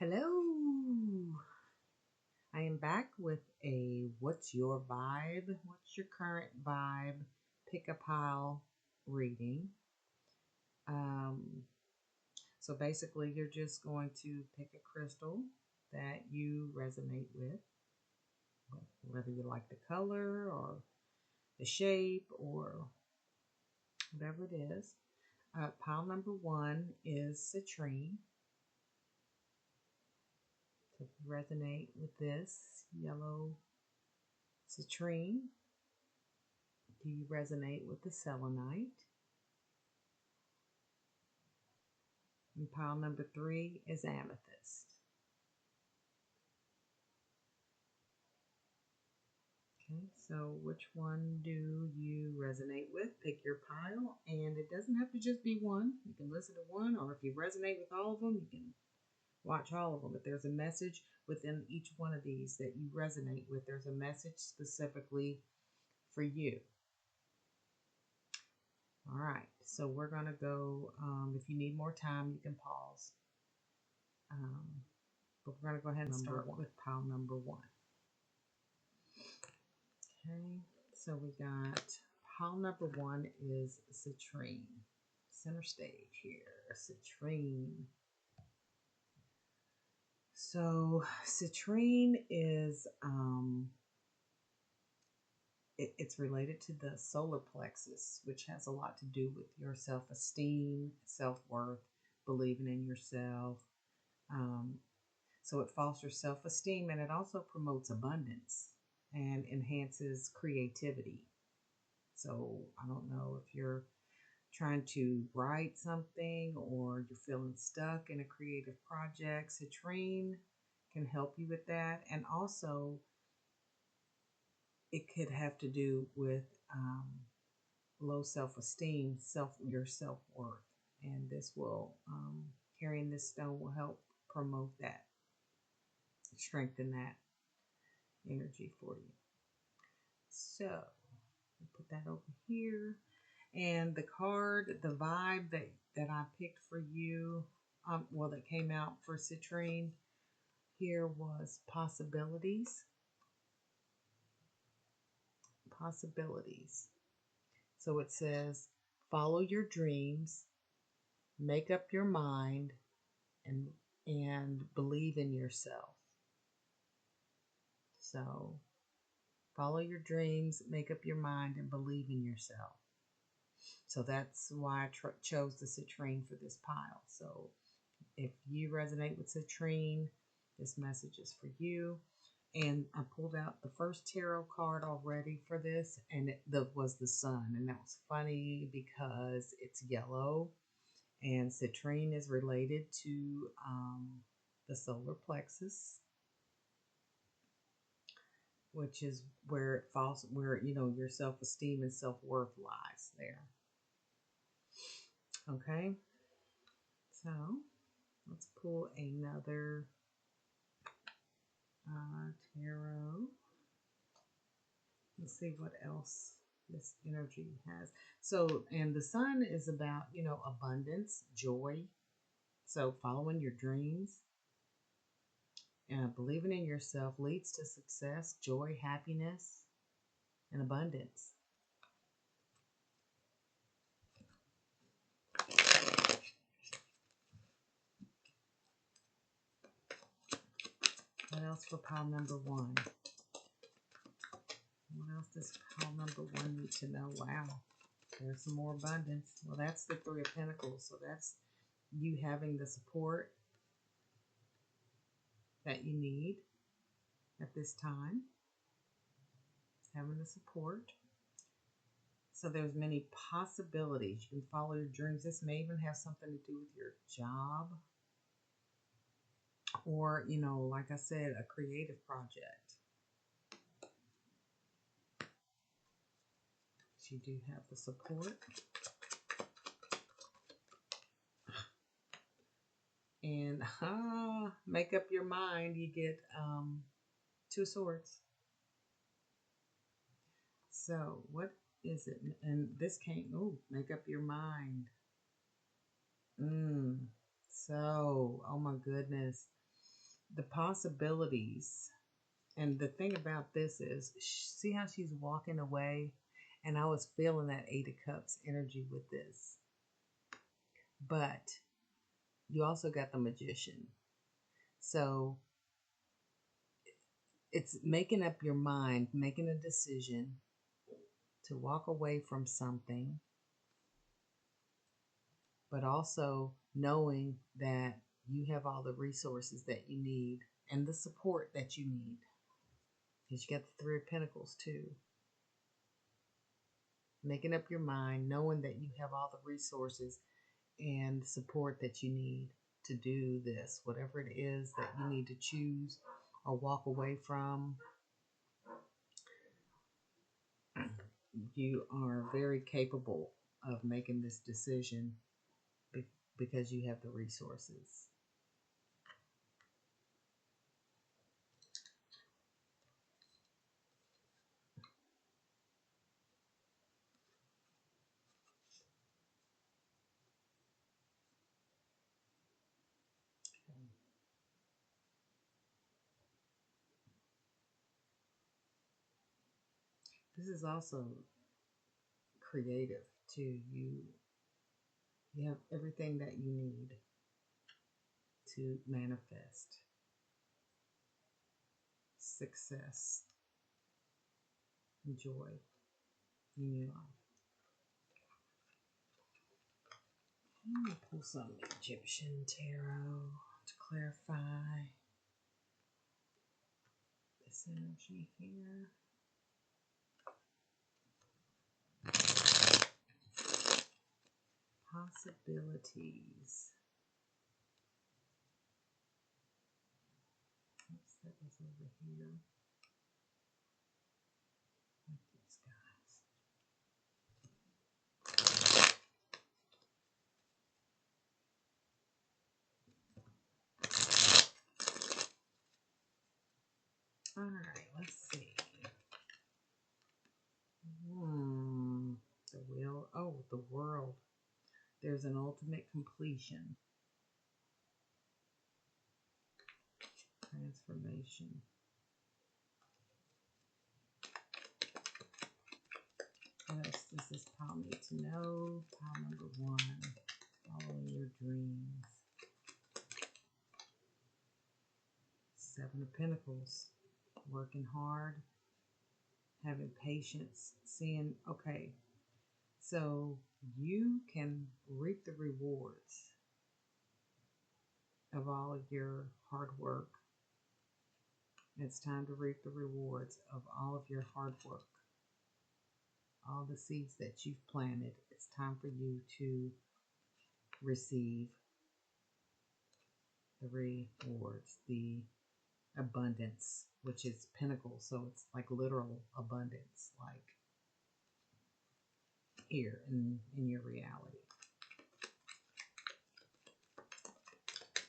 Hello. I am back with a What's Your Vibe? What's your current vibe? Pick a pile reading. Um, so basically, you're just going to pick a crystal that you resonate with, whether you like the color or the shape or whatever it is. Pile number one is citrine. So if you resonate with this yellow citrine, do you resonate with the selenite? And pile number three is amethyst. Okay, so which one do you resonate with? Pick your pile, and it doesn't have to just be one. You can listen to one, or if you resonate with all of them, you can watch all of them. If there's a message within each one of these that you resonate with, there's a message specifically for you. All right, so we're going to go. If you need more time, you can pause. But we're going to go ahead and start with pile number one. Okay, so we got pile number one is citrine. Center stage here, citrine. So citrine is it's related to the solar plexus, which has a lot to do with your self-esteem, self-worth, believing in yourself. So it fosters self-esteem, and it also promotes abundance and enhances creativity. So I don't know if you're trying to write something or you're feeling stuck in a creative project, citrine can help you with that. And also, it could have to do with low self-esteem, your self-worth. And this will, carrying this stone will help promote that, strengthen that energy for you. So put that over here. And the card, the vibe that I picked for you, that came out for citrine here was possibilities. Possibilities. So it says, follow your dreams, make up your mind, and believe in yourself. So follow your dreams, make up your mind, and believe in yourself. So that's why I chose the citrine for this pile. So if you resonate with citrine, this message is for you. And I pulled out the first tarot card already for this, and it was the sun. And that was funny because it's yellow, and citrine is related to the solar plexus, which is where it falls, where your self-esteem and self-worth lies there. Okay, so let's pull another tarot. Let's see what else this energy has. So, and the sun is about, abundance, joy. So, following your dreams and believing in yourself leads to success, joy, happiness, and abundance. What else for pile number one? What else does pile number one need to know? Wow, there's some more abundance. Well, that's the Three of Pentacles. So that's you having the support that you need at this time. Having the support. So there's many possibilities. You can follow your dreams. This may even have something to do with your job. Or, like I said, a creative project. You do have the support. And make up your mind. You get Two Swords. So what is it? And this came, make up your mind. So, oh my goodness. the possibilities. And the thing about this is, see how she's walking away? And I was feeling that Eight of Cups energy with this. But you also got the Magician. So it's making up your mind, making a decision to walk away from something, but also knowing that you have all the resources that you need and the support that you need. Because you got the Three of Pentacles too. Making up your mind, knowing that you have all the resources and support that you need to do this, whatever it is that you need to choose or walk away from. You are very capable of making this decision because you have the resources. This is also creative too. You have everything that you need to manifest success and joy in your life. I'm going to pull some Egyptian tarot to clarify this energy here. Possibilities. Oops, that was over here. Like these guys. All right, let's see. The will. Oh, the world. There's an ultimate completion. Transformation. What else does this pile need to know? Pile number 1. Following your dreams. 7 of Pentacles. Working hard. Having patience. Seeing, okay, so you can reap the rewards of all of your hard work. It's time to reap the rewards of all of your hard work. All the seeds that you've planted. It's time for you to receive the rewards, the abundance, which is Pentacles. So it's like literal abundance, like here in your reality.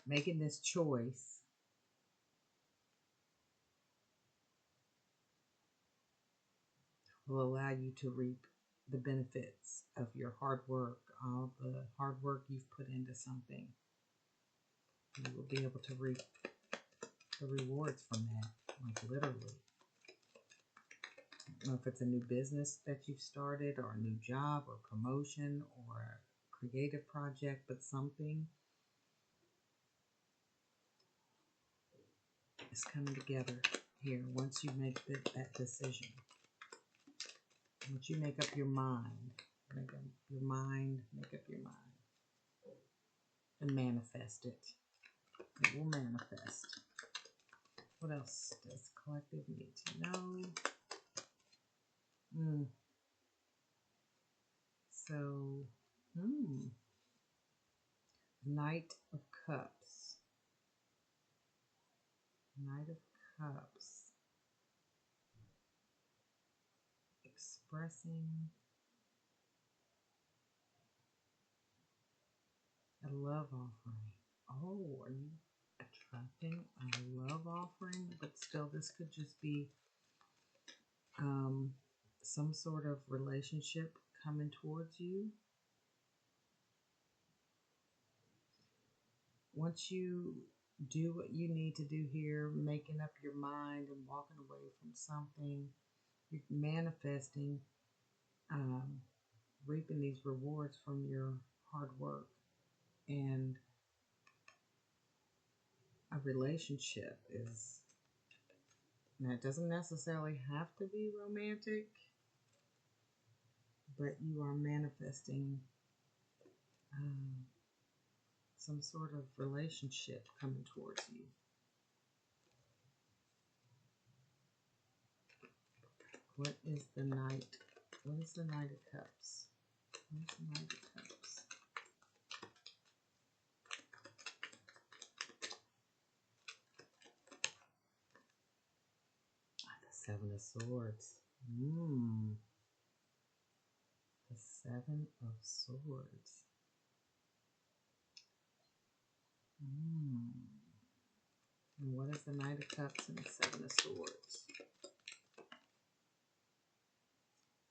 Making this choice will allow you to reap the benefits of your hard work, all the hard work you've put into something. You will be able to reap the rewards from that, like literally. I don't know if it's a new business that you've started, or a new job, or promotion, or a creative project, but something is coming together here once you make that decision. Once you make up your mind, make up your mind, and manifest it. It will manifest. What else does collective need to know? So, Knight of Cups. Knight of Cups. Expressing a love offering. Oh, are you attracting a love offering? But still, this could just be some sort of relationship coming towards you. Once you do what you need to do here, making up your mind and walking away from something. You're manifesting, um, reaping these rewards from your hard work. And a relationship is, now it doesn't necessarily have to be romantic, but you are manifesting um, some sort of relationship coming towards you. What is the Knight? What is the Knight of Cups? What is the Knight of Cups? The Seven of Swords. The Seven of Swords. And what is the Knight of Cups and the Seven of Swords?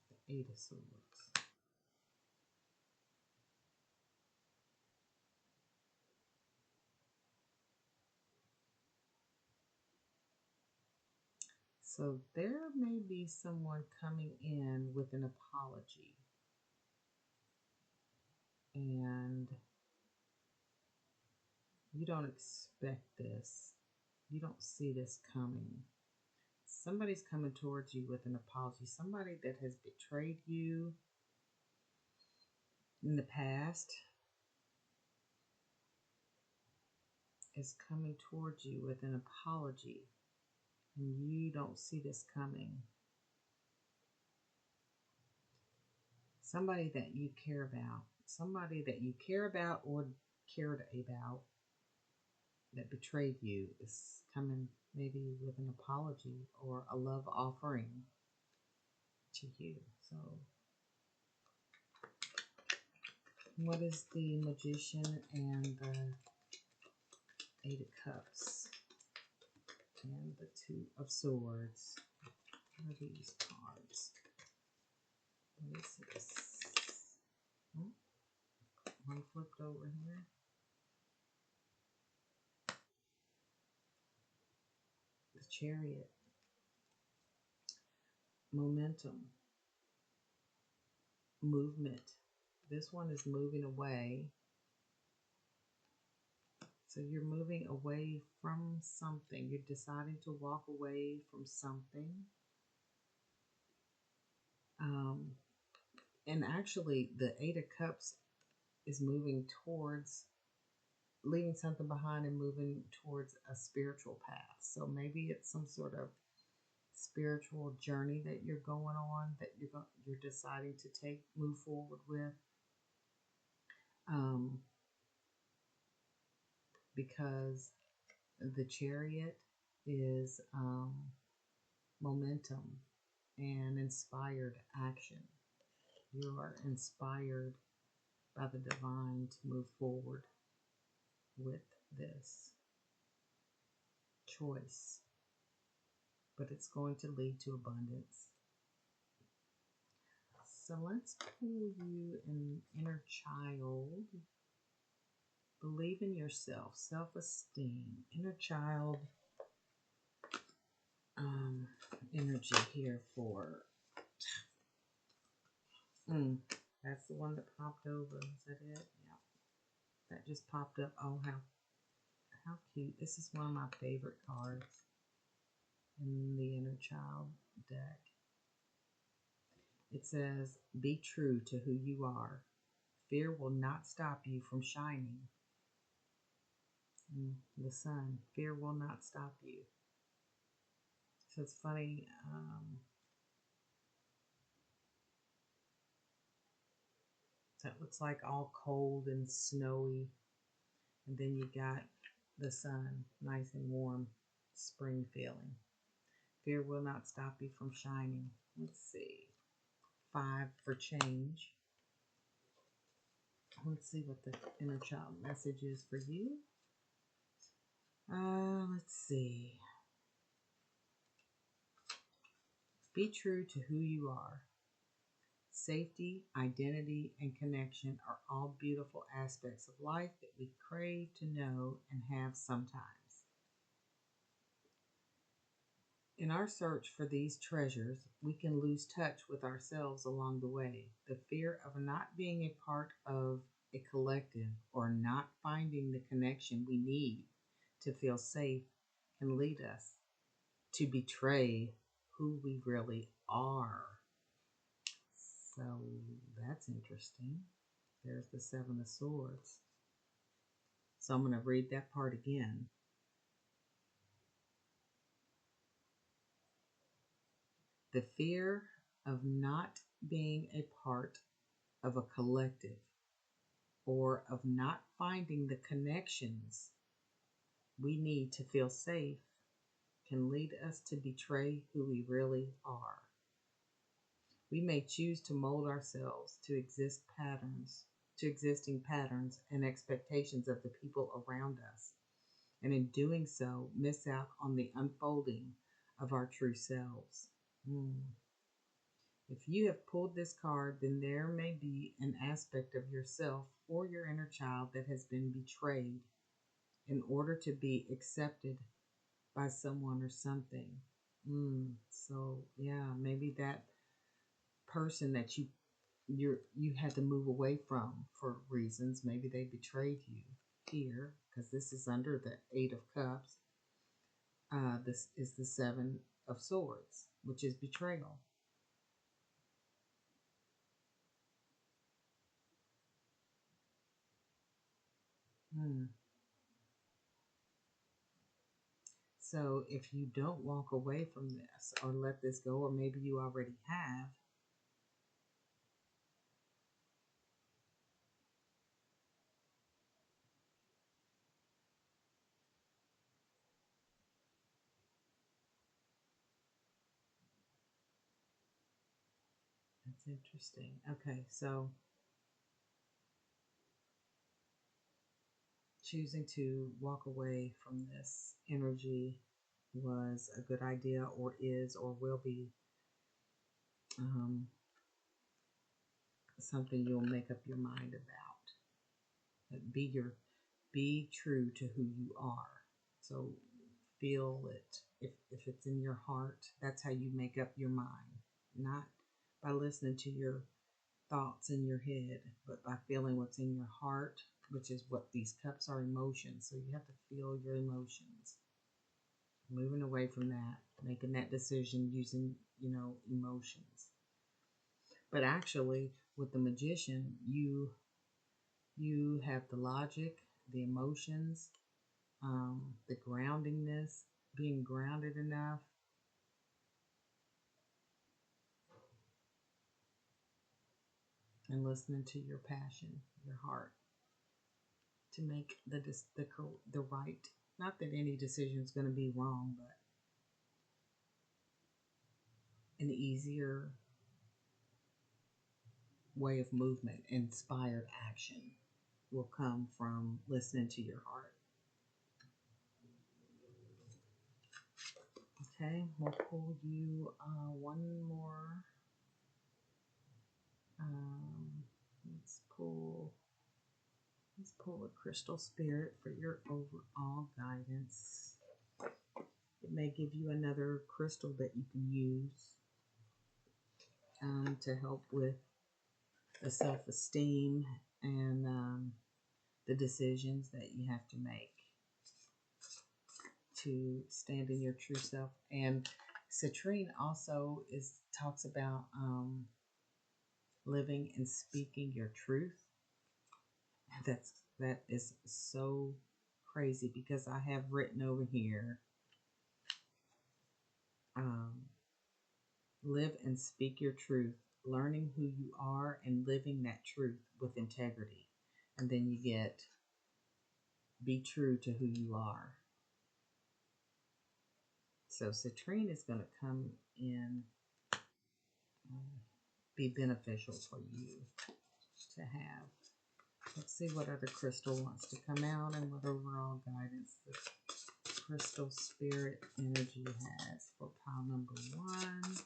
The Eight of Swords. So there may be someone coming in with an apology. And you don't expect this. You don't see this coming. Somebody's coming towards you with an apology. Somebody that has betrayed you in the past is coming towards you with an apology. And you don't see this coming. Somebody that you care about. Somebody that you care about or cared about that betrayed you is coming maybe with an apology or a love offering to you. So what is the Magician and the Eight of Cups and the Two of Swords? What are these cards? What is this? Oh, one flipped over here. The Chariot. Momentum. Movement. This one is moving away. So you're moving away from something. You're deciding to walk away from something. And actually, the Eight of Cups is moving towards leaving something behind and moving towards a spiritual path. So maybe it's some sort of spiritual journey that you're going on, that you're deciding to move forward with. Because the Chariot is momentum and inspired action. You are inspired by the divine to move forward with this choice, but it's going to lead to abundance. So let's pull you an inner child. Believe in yourself, self-esteem, inner child energy here for that's the one that popped over. Is that it? Yeah. That just popped up. Oh, how cute. This is one of my favorite cards in the inner child deck. It says, be true to who you are. Fear will not stop you from shining. The sun. Fear will not stop you. So it's funny. That looks like all cold and snowy. And then you got the sun, nice and warm, spring feeling. Fear will not stop you from shining. Let's see. 5 for change. Let's see what the inner child message is for you. Let's see. Be true to who you are. Safety, identity, and connection are all beautiful aspects of life that we crave to know and have sometimes. In our search for these treasures, we can lose touch with ourselves along the way. The fear of not being a part of a collective or not finding the connection we need to feel safe can lead us to betray who we really are. So that's interesting. There's the Seven of Swords. So I'm going to read that part again. The fear of not being a part of a collective or of not finding the connections we need to feel safe can lead us to betray who we really are. We may choose to mold ourselves to existing patterns and expectations of the people around us, and in doing so, miss out on the unfolding of our true selves. If you have pulled this card, then there may be an aspect of yourself or your inner child that has been betrayed in order to be accepted by someone or something. So yeah, maybe that person that you had to move away from for reasons. Maybe they betrayed you here, because this is under the Eight of Cups. This is the Seven of Swords, which is betrayal. So if you don't walk away from this or let this go, or maybe you already have, that's interesting. Okay, so choosing to walk away from this energy was a good idea, or is, or will be something you'll make up your mind about. Be true to who you are. So feel it. If it's in your heart, that's how you make up your mind. Not by listening to your thoughts in your head, but by feeling what's in your heart, which is what these cups are, emotions. So you have to feel your emotions. Moving away from that, making that decision using, emotions. But actually, with the Magician, you have the logic, the emotions, the groundingness, being grounded enough and listening to your passion, your heart, to make the right. Not that any decision is going to be wrong, but an easier way of movement, inspired action will come from listening to your heart. Okay, we'll pull you one more. Um, let's pull. Let's pull a crystal spirit for your overall guidance. It may give you another crystal that you can use to help with the self-esteem and the decisions that you have to make to stand in your true self. And citrine also talks about living and speaking your truth. That is so crazy, because I have written over here, live and speak your truth, learning who you are and living that truth with integrity. And then you get, be true to who you are. So citrine is going to come in, be beneficial for you to have. Let's see what other crystal wants to come out and what overall guidance the crystal spirit energy has for pile number 1.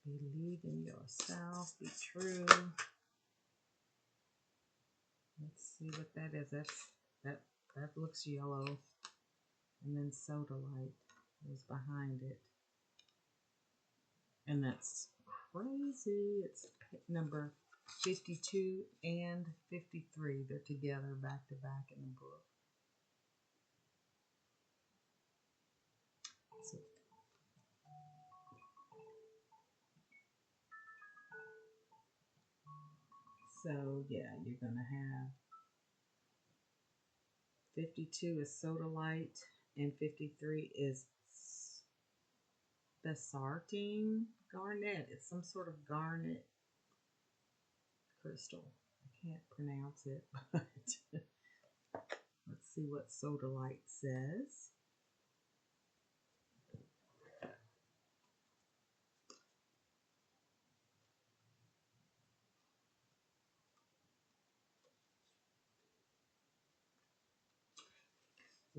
Believe in yourself. Be true. Let's see what that is. That looks yellow. And then sodalite is behind it. And that's crazy. It's number 52 and 53. They're together back to back in the book. So yeah, you're going to have 52 is sodalite and 53 is spessartine garnet. It's some sort of garnet crystal. I can't pronounce it, but let's see what sodalite says.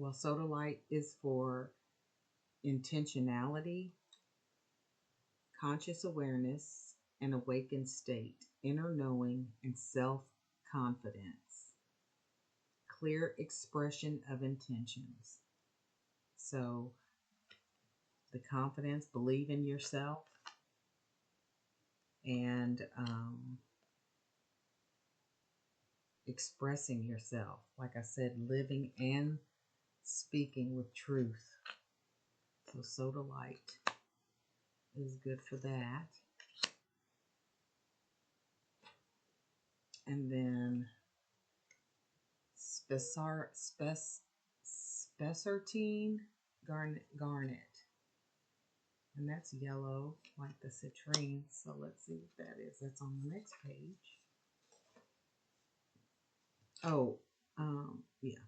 Well, sodalite is for intentionality, conscious awareness, and awakened state, inner knowing, and self-confidence, clear expression of intentions. So the confidence, believe in yourself, and expressing yourself. Like I said, living and speaking with truth. So sodalite is good for that. And then spessartine garnet. And that's yellow, like the citrine. So let's see what that is. That's on the next page. Oh, yeah.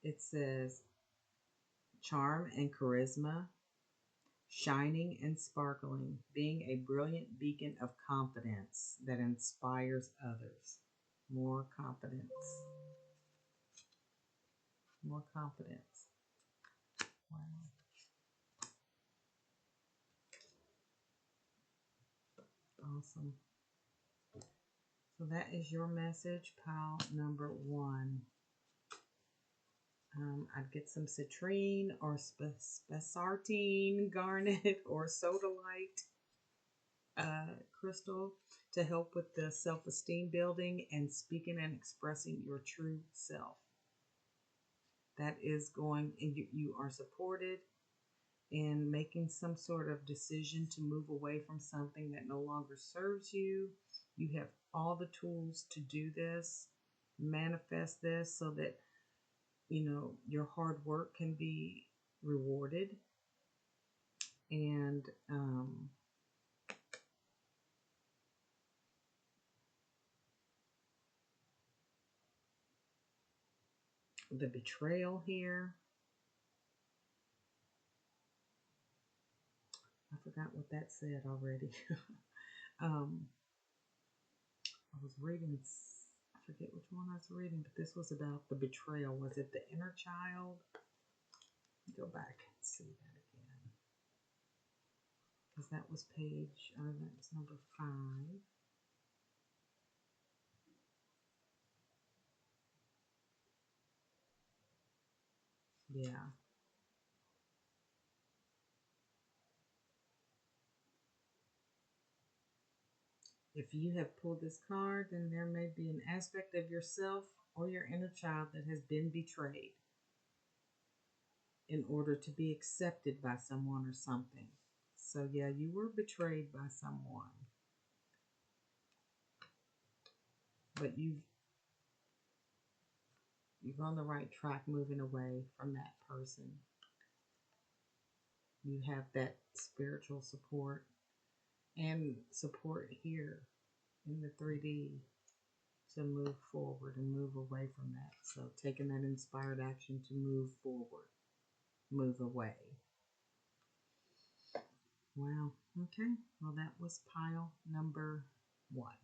It says charm and charisma, shining and sparkling, being a brilliant beacon of confidence that inspires others. More confidence. More confidence. Wow. Awesome. So that is your message, pile number 1. I'd get some citrine or spessartine garnet or sodalite crystal to help with the self-esteem building and speaking and expressing your true self. That is going, and you are supported in making some sort of decision to move away from something that no longer serves you. You have all the tools to do this, manifest this so that your hard work can be rewarded. And the betrayal here, I forgot what that said already. I was reading, I forget which one I was reading, but this was about the betrayal. Was it the inner child? Go back and see that again. Because that was page, that was number 5. Yeah. If you have pulled this card, then there may be an aspect of yourself or your inner child that has been betrayed in order to be accepted by someone or something. So yeah, you were betrayed by someone. But you're on the right track moving away from that person. You have that spiritual support and support here in the 3D to move forward and move away from that. So taking that inspired action to move forward, move away. Wow. Okay. Well, that was pile number 1.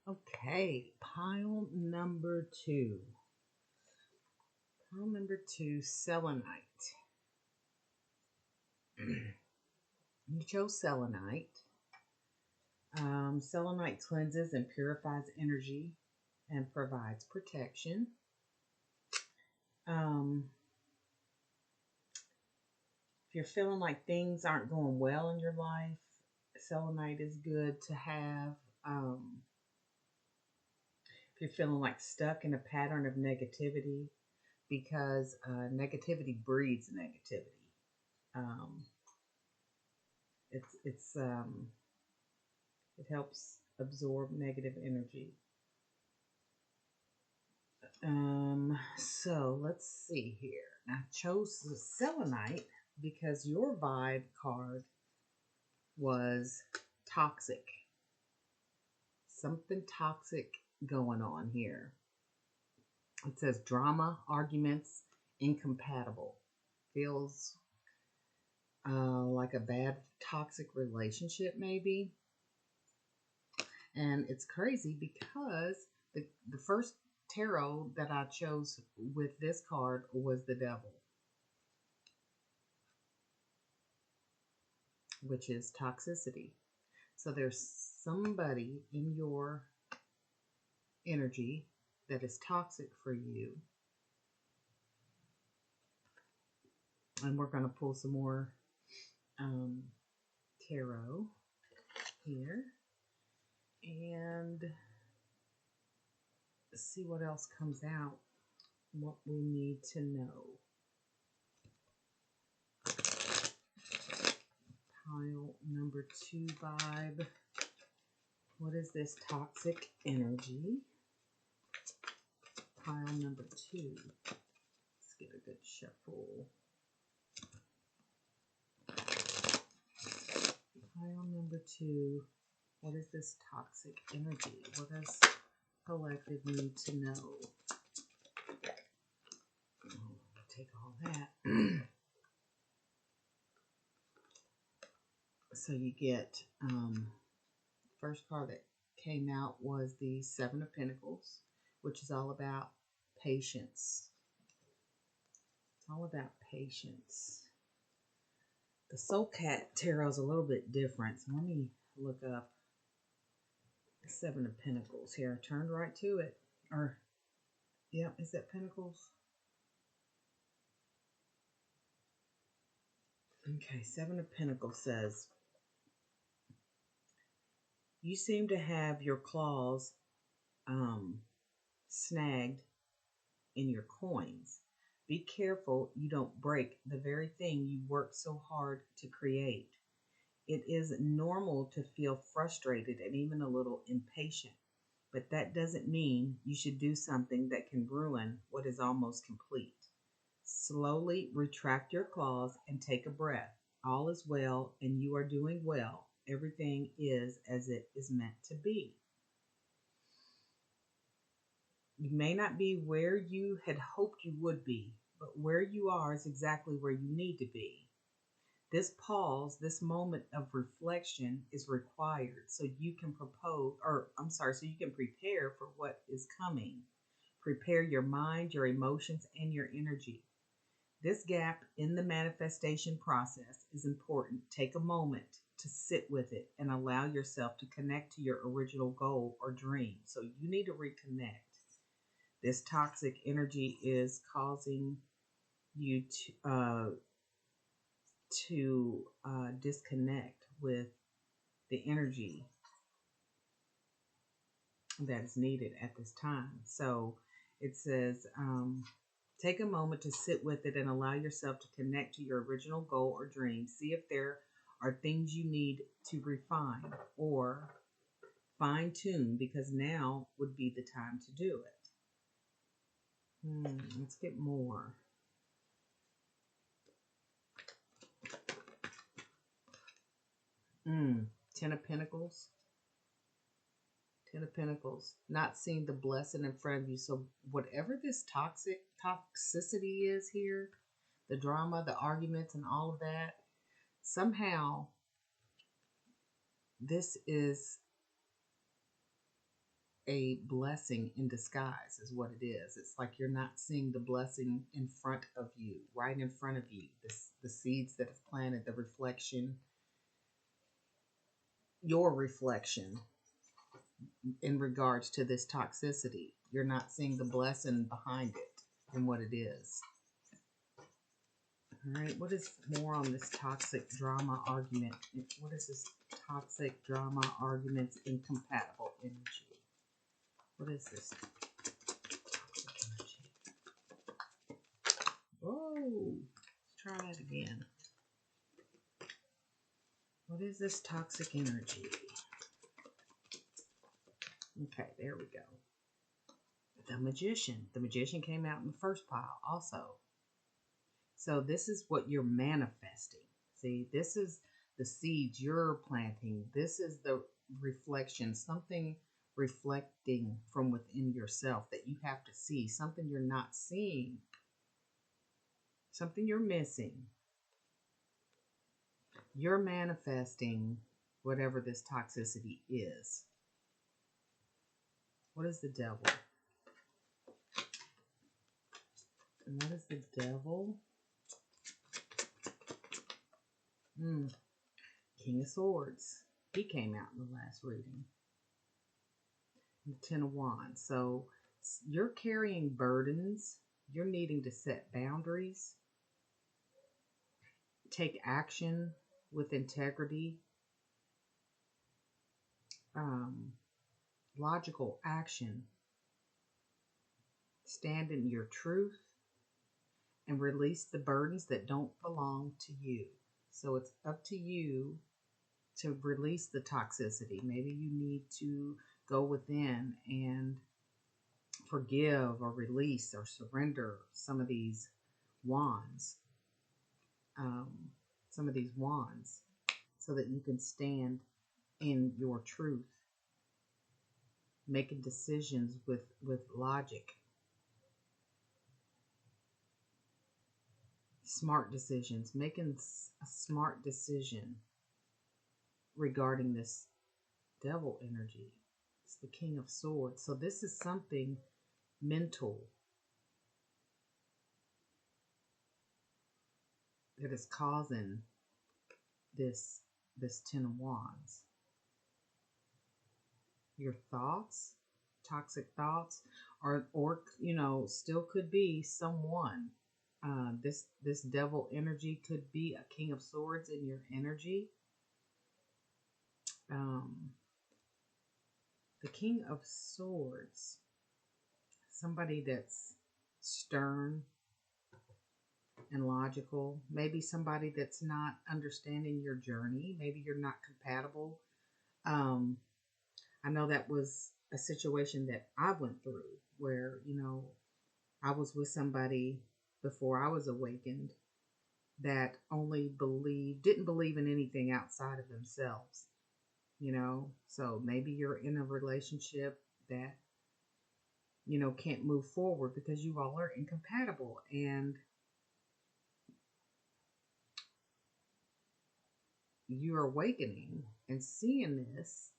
Okay, pile number two. Pile number two, selenite. You chose selenite. Selenite cleanses and purifies energy and provides protection. If you're feeling like things aren't going well in your life, selenite is good to have. If you're feeling like stuck in a pattern of negativity, because negativity breeds negativity. Um, it helps absorb negative energy. So let's see here. I chose the selenite because your vibe card was toxic. Something toxic going on here. It says drama, arguments, incompatible. Feels like a bad toxic relationship, maybe. And it's crazy because the first tarot that I chose with this card was the devil, which is toxicity. So there's somebody in your energy that is toxic for you. And we're going to pull some more tarot here and see what else comes out, what we need to know. Pile number two vibe. What is this toxic energy? Pile number two. Let's get a good shuffle. Pile number two. What is this toxic energy? What does collective need to know? Take all that. So you get, first card that came out was the Seven of Pentacles, which is all about patience. It's all about patience. The Soul Cat Tarot is a little bit different. So let me look up the Seven of Pentacles here. I turned right to it. Or, yeah, is that Pentacles? Okay, Seven of Pentacles says, you seem to have your claws snagged in your coins. Be careful you don't break the very thing you worked so hard to create. It is normal to feel frustrated and even a little impatient, but that doesn't mean you should do something that can ruin what is almost complete. Slowly retract your claws and take a breath. All is well, and you are doing well. Everything is as it is meant to be. You may not be where you had hoped you would be, but where you are is exactly where you need to be. This pause, this moment of reflection is required so you can so you can prepare for what is coming. Prepare your mind, your emotions, and your energy. This gap in the manifestation process is important. Take a moment to sit with it and allow yourself to connect to your original goal or dream. So you need to reconnect. This toxic energy is causing you to disconnect with the energy that is needed at this time. So it says, take a moment to sit with it and allow yourself to connect to your original goal or dream. See if there are things you need to refine or fine tune, because now would be the time to do it. Let's get more. Ten of Pentacles. Ten of Pentacles. Not seeing the blessing in front of you. So whatever this toxicity is here, the drama, the arguments, and all of that, somehow this is a blessing in disguise is what it is. It's like you're not seeing the blessing in front of you, right in front of you. The seeds that have planted, the reflection, your reflection in regards to this toxicity. You're not seeing the blessing behind it and what it is. All right, what is more on this toxic drama argument? What is this toxic drama arguments incompatible energy? What is this toxic energy? Whoa, let's try that again. What is this toxic energy? Okay, there we go. The Magician. The Magician came out in the first pile also. So this is what you're manifesting. See, this is the seeds you're planting. This is the reflection, something reflecting from within yourself that you have to see, something you're not seeing, something you're missing. You're manifesting whatever this toxicity is. What is the devil? And what is the devil? King of Swords. He came out in the last reading. The Ten of Wands. So you're carrying burdens. You're needing to set boundaries. Take action with integrity. Logical action. Stand in your truth and release the burdens that don't belong to you. So it's up to you to release the toxicity. Maybe you need to go within and forgive or release or surrender some of these wands. So that you can stand in your truth, making decisions with logic, smart decisions, making a smart decision regarding this devil energy. It's the King of Swords. So this is something mental that is causing this Ten of Wands. Your thoughts, toxic thoughts, or still could be someone. This devil energy could be a King of Swords in your energy. The King of Swords, somebody that's stern and logical. Maybe somebody that's not understanding your journey. Maybe you're not compatible. I know that was a situation that I went through where, I was with somebody before I was awakened that didn't believe in anything outside of themselves, So maybe you're in a relationship that, can't move forward because you all are incompatible, and you're awakening and seeing this.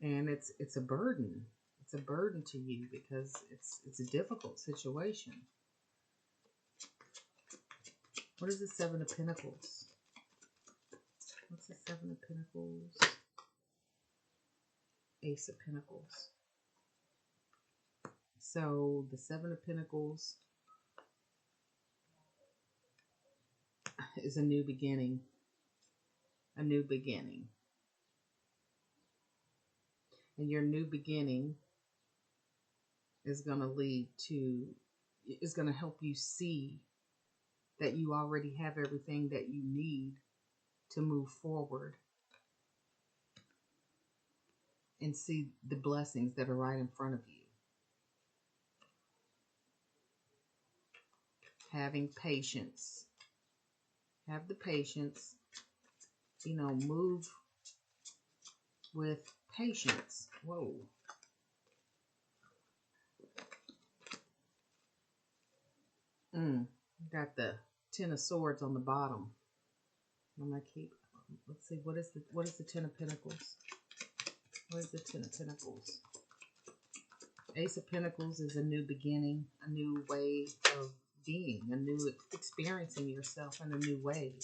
And it's a burden. It's a burden to you because it's a difficult situation. What is the Seven of Pentacles? What's the Seven of Pentacles? Ace of Pentacles. So the Seven of Pentacles is a new beginning. A new beginning. And your new beginning is going to help you see that you already have everything that you need to move forward and see the blessings that are right in front of you. Having patience. Have the patience. Move with patience. Whoa. Got the Ten of Swords on the bottom. I'm gonna keep. Let's see. What is the Ten of Pentacles? What is the Ten of Pentacles? Ace of Pentacles is a new beginning, a new way of being, a new experiencing yourself in a new way.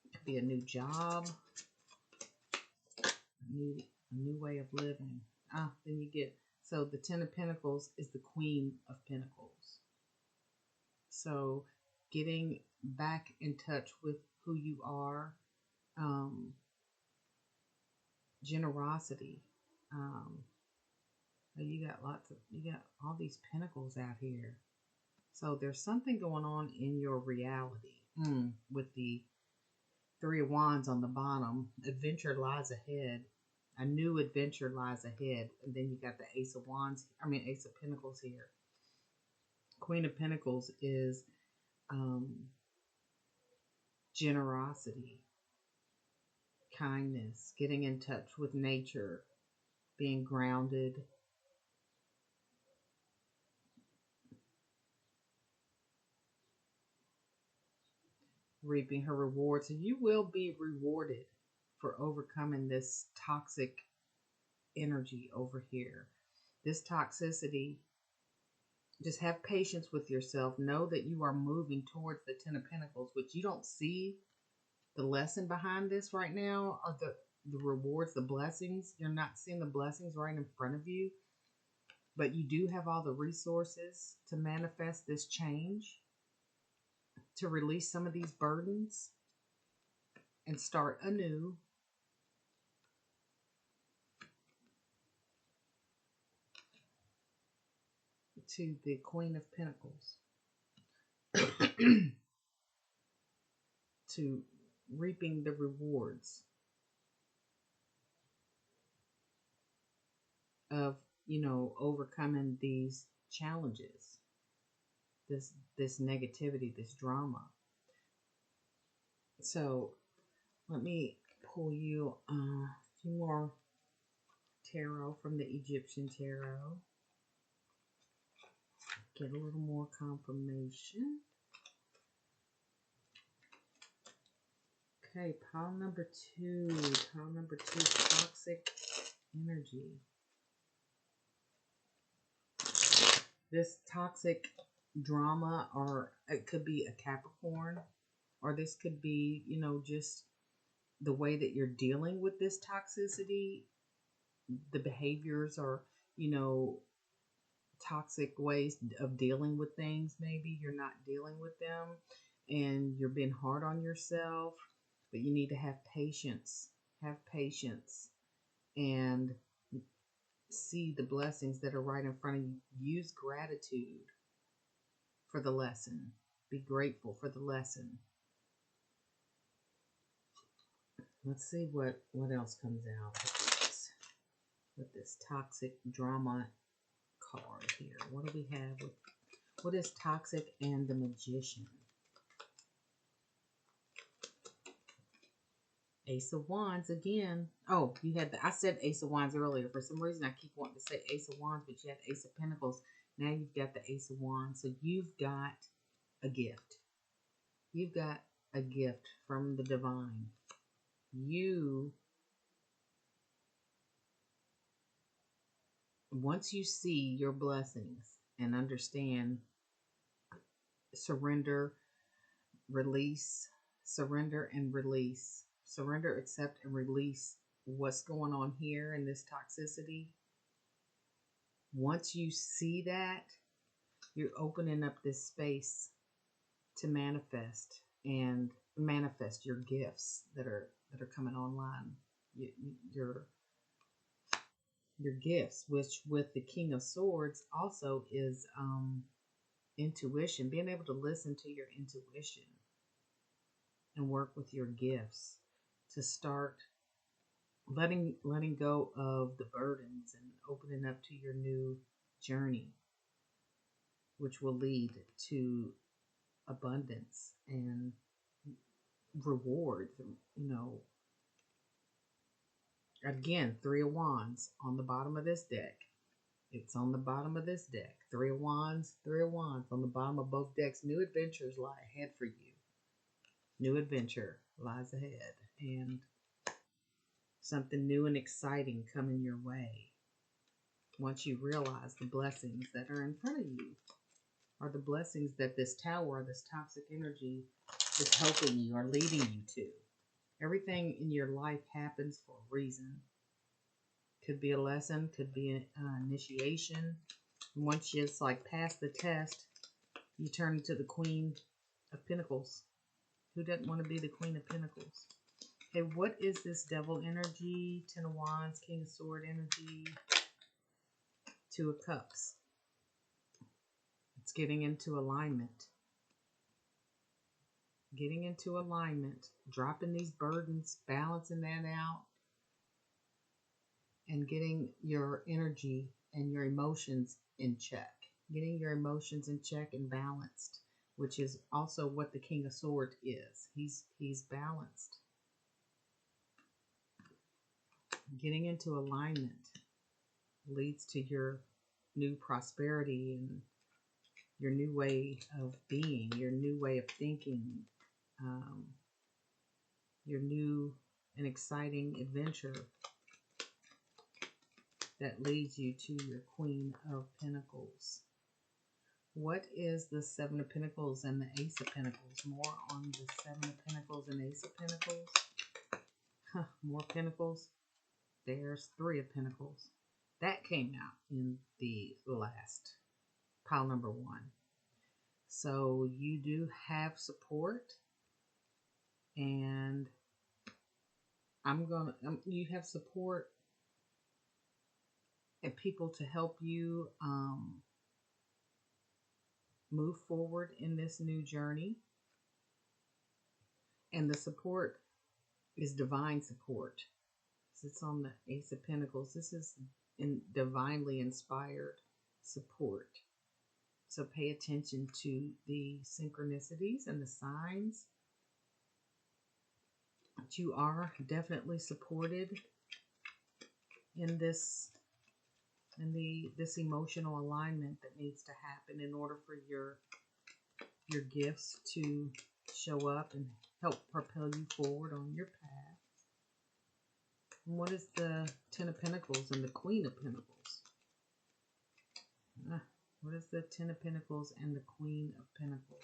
It could be a new job, a new way of living. Then you get, so the Ten of Pentacles is the Queen of Pentacles. So getting back in touch with who you are, generosity. You got all these pentacles out here. So there's something going on in your reality with the Three of Wands on the bottom. Adventure lies ahead. A new adventure lies ahead. And then you got the Ace of Wands. Ace of Pentacles here. Queen of Pentacles is generosity, kindness, getting in touch with nature, being grounded. Reaping her rewards. So you will be rewarded for overcoming this toxic energy over here. This toxicity, just have patience with yourself. Know that you are moving towards the Ten of Pentacles, which you don't see the lesson behind this right now, or the rewards, the blessings. You're not seeing the blessings right in front of you, but you do have all the resources to manifest this change, to release some of these burdens and start anew. To the Queen of Pentacles. To reaping the rewards of, overcoming these challenges, this negativity, this drama. So let me pull you a few more tarot from the Egyptian tarot. Get a little more confirmation. Okay, pile number two. Pile number two, toxic energy. This toxic drama, or it could be a Capricorn, or this could be, just the way that you're dealing with this toxicity. The behaviors are, toxic ways of dealing with things. Maybe you're not dealing with them and you're being hard on yourself, but you need to have patience. Have patience and see the blessings that are right in front of you. Use gratitude for the lesson. Be grateful for the lesson. Let's see what else comes out with this toxic drama card here. What do we have? What is toxic and the Magician? Ace of Wands again. Oh, you had I said Ace of Wands earlier. For some reason, I keep wanting to say Ace of Wands, but you have Ace of Pentacles. Now you've got the Ace of Wands. So you've got a gift. You've got a gift from the divine. Once you see your blessings and understand, surrender, release, surrender and release. Surrender, accept, and release what's going on here in this toxicity. Once you see that, you're opening up this space to manifest and manifest your gifts that are coming online. Your gifts, which with the King of Swords also is intuition, being able to listen to your intuition and work with your gifts to start letting go of the burdens and opening up to your new journey, which will lead to abundance and rewards. Again, Three of Wands on the bottom of this deck. It's on the bottom of this deck. Three of Wands, Three of Wands on the bottom of both decks. New adventures lie ahead for you. New adventure lies ahead. And something new and exciting coming your way. Once you realize the blessings that are in front of you are the blessings that this tower, this toxic energy is helping you or leading you to. Everything in your life happens for a reason. Could be a lesson, could be an initiation. Once it's like past the test, you turn into the Queen of Pentacles. Who doesn't want to be the Queen of Pentacles? Okay, what is this Devil energy? Ten of Wands, King of Sword energy, Two of Cups. It's getting into alignment. Getting into alignment, dropping these burdens, balancing that out, and getting your energy and your emotions in check. Getting your emotions in check and balanced, which is also what the King of Swords is. He's balanced. Getting into alignment leads to your new prosperity and your new way of being, your new way of thinking, your new and exciting adventure that leads you to your Queen of Pentacles. What is the Seven of Pentacles and the Ace of Pentacles? More on the Seven of Pentacles and Ace of Pentacles. More Pentacles. There's Three of Pentacles. That came out in the last pile number 1. So you do have support, and you have support and people to help you move forward in this new journey. And the support is divine support. It's on the Ace of Pentacles. This is divinely inspired support. So pay attention to the synchronicities and the signs. But you are definitely supported in this emotional alignment that needs to happen in order for your gifts to show up and help propel you forward on your path. And what is the Ten of Pentacles and the Queen of Pentacles? What is the Ten of Pentacles and the Queen of Pentacles?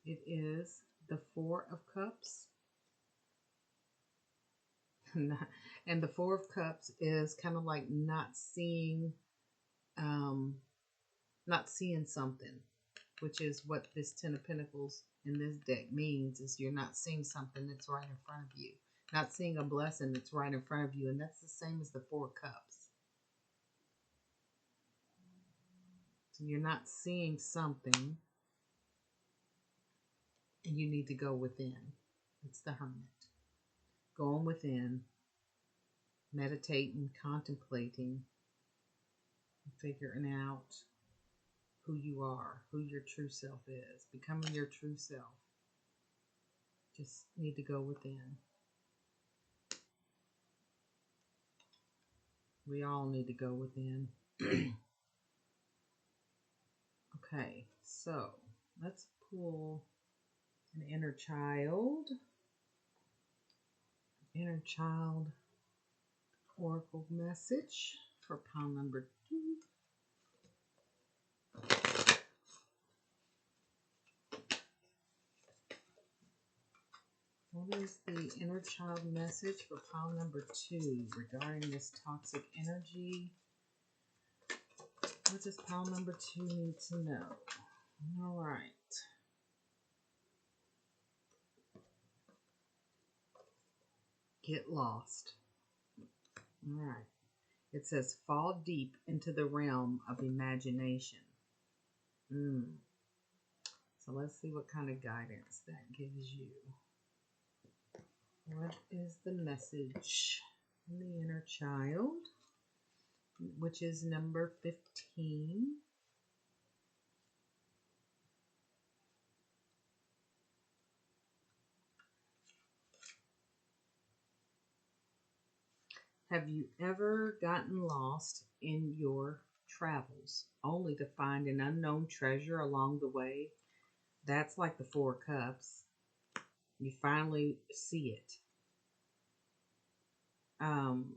It is the Four of Cups. And the Four of Cups is kind of like not seeing something, which is what this Ten of Pentacles in this deck means, is you're not seeing something that's right in front of you. Not seeing a blessing that's right in front of you. And that's the same as the Four of Cups. So you're not seeing something, and you need to go within. It's the Hermit. Going within, meditating, contemplating, figuring out who you are, who your true self is, becoming your true self. Just need to go within. We all need to go within. Okay, so let's pull an inner child. Inner child oracle message for pile number 2. What is the inner child message for pile number 2 regarding this toxic energy? What does pile number 2 need to know? All right. Get lost. All right. It says fall deep into the realm of imagination. So let's see what kind of guidance that gives you. What is the message in the inner child, which is number 15? Have you ever gotten lost in your travels only to find an unknown treasure along the way? That's like the Four Cups. You finally see it. Um,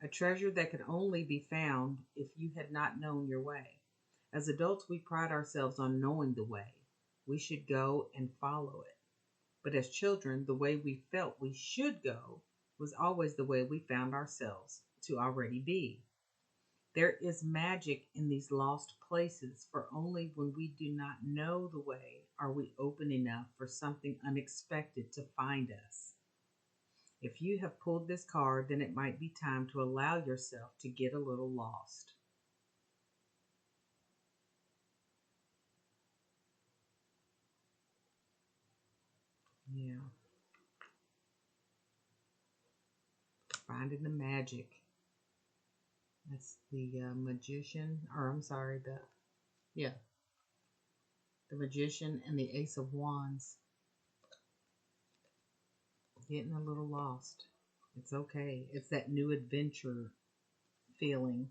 a treasure that could only be found if you had not known your way. As adults, we pride ourselves on knowing the way. We should go and follow it. But as children, the way we felt we should go was always the way we found ourselves to already be. There is magic in these lost places, for only when we do not know the way are we open enough for something unexpected to find us. If you have pulled this card, then it might be time to allow yourself to get a little lost. Yeah, finding the magic. That's the magician, or I'm sorry, yeah, the magician and the Ace of Wands. Getting a little lost. It's okay. It's that new adventure feeling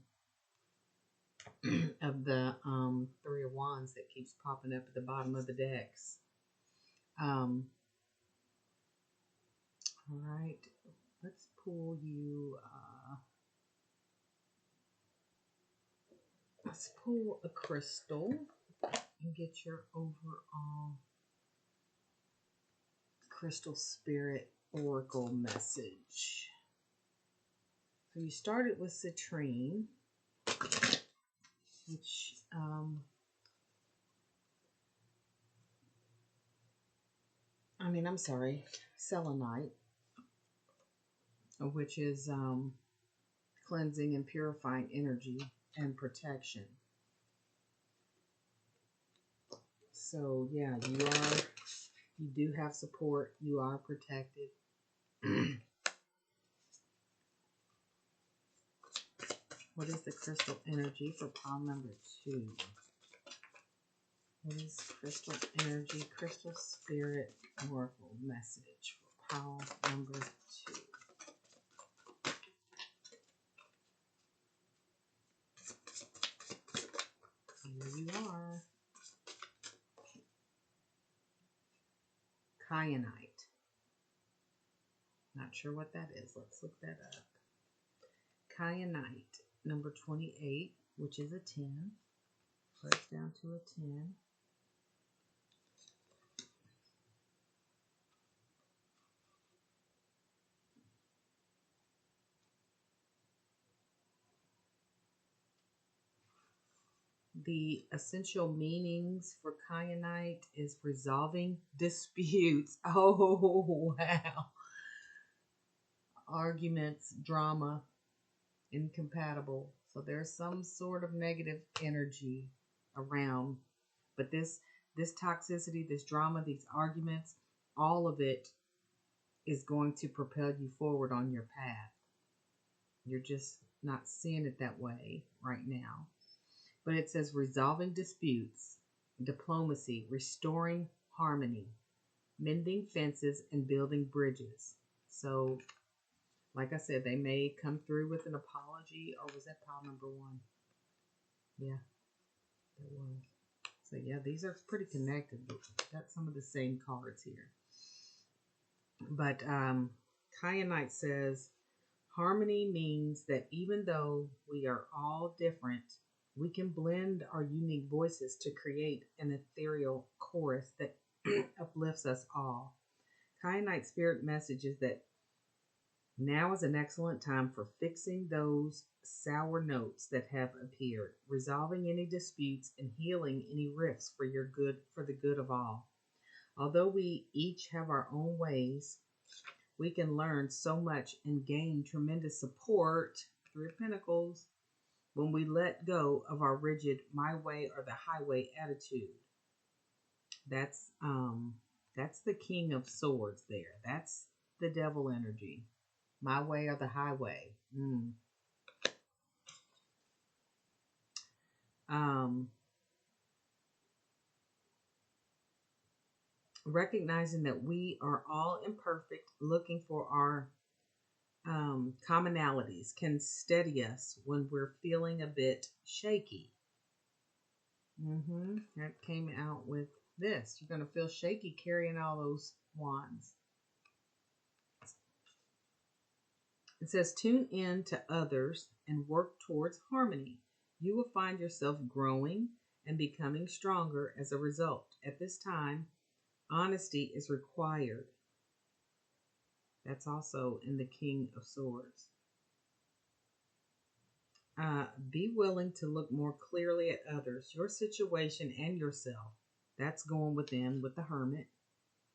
of the Three of Wands that keeps popping up at the bottom of the decks. Um, all right, let's pull you. Let's pull a crystal and get your overall crystal spirit oracle message. So you started with citrine, which I'm sorry, selenite, which is cleansing and purifying energy and protection. So yeah, you do have support. You are protected. What is the crystal energy for pile number 2? What is crystal energy, crystal spirit oracle message for pile number 2? Here you are. Kyanite. Not sure what that is. Let's look that up. Kyanite, number 28, which is a 10. Breaks down to a 10. The essential meanings for kyanite is resolving disputes. Oh, wow. Arguments, drama, incompatible. So there's some sort of negative energy around. But this toxicity, this drama, these arguments, all of it is going to propel you forward on your path. You're just not seeing it that way right now. But it says resolving disputes, diplomacy, restoring harmony, mending fences, and building bridges. So, like I said, they may come through with an apology, or was that pile number 1? Yeah, that was. So, yeah, these are pretty connected. Got some of the same cards here. But Kyanite says, harmony means that even though we are all different, we can blend our unique voices to create an ethereal chorus that uplifts us all. Kyanite spirit message is that now is an excellent time for fixing those sour notes that have appeared, resolving any disputes, and healing any rifts for the good of all. Although we each have our own ways, we can learn so much and gain tremendous support, Three of Pentacles, when we let go of our rigid my way or the highway attitude. That's the King of Swords there. That's the devil energy. My way or the highway. Um, Recognizing that we are all imperfect, looking for our commonalities can steady us when we're feeling a bit shaky. That came out with this. You're going to feel shaky carrying all those wands. It says, tune in to others and work towards harmony. You will find yourself growing and becoming stronger as a result. At this time, honesty is required. That's also in the King of Swords. Be willing to look more clearly at others, your situation, and yourself. That's going within with the Hermit,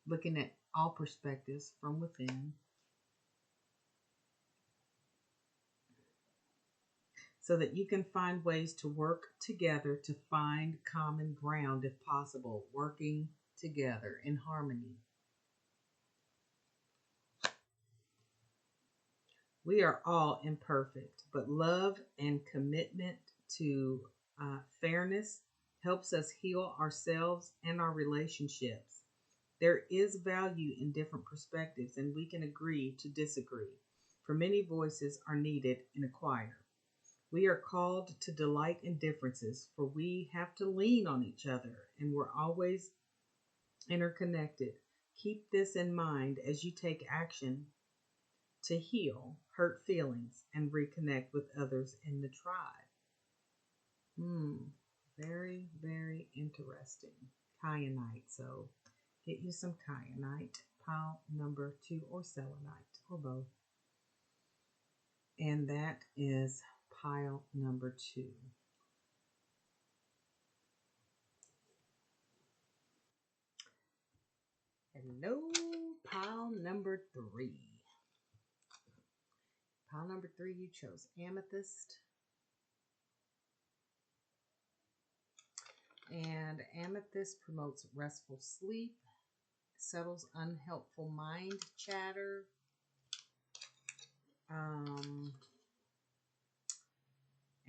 looking at all perspectives from within. So that you can find ways to work together to find common ground if possible, working together in harmony. We are all imperfect, but love and commitment to fairness helps us heal ourselves and our relationships. There is value in different perspectives, and we can agree to disagree, for many voices are needed in a choir. We are called to delight in differences, for we have to lean on each other, and we're always interconnected. Keep this in mind as you take action to heal hurt feelings and reconnect with others in the tribe. Very, very interesting. Kyanite. So get you some kyanite, pile number 2, or selenite, or both. And that is pile number 2. Hello, pile number 3. Pile number 3, you chose amethyst. And amethyst promotes restful sleep, settles unhelpful mind chatter.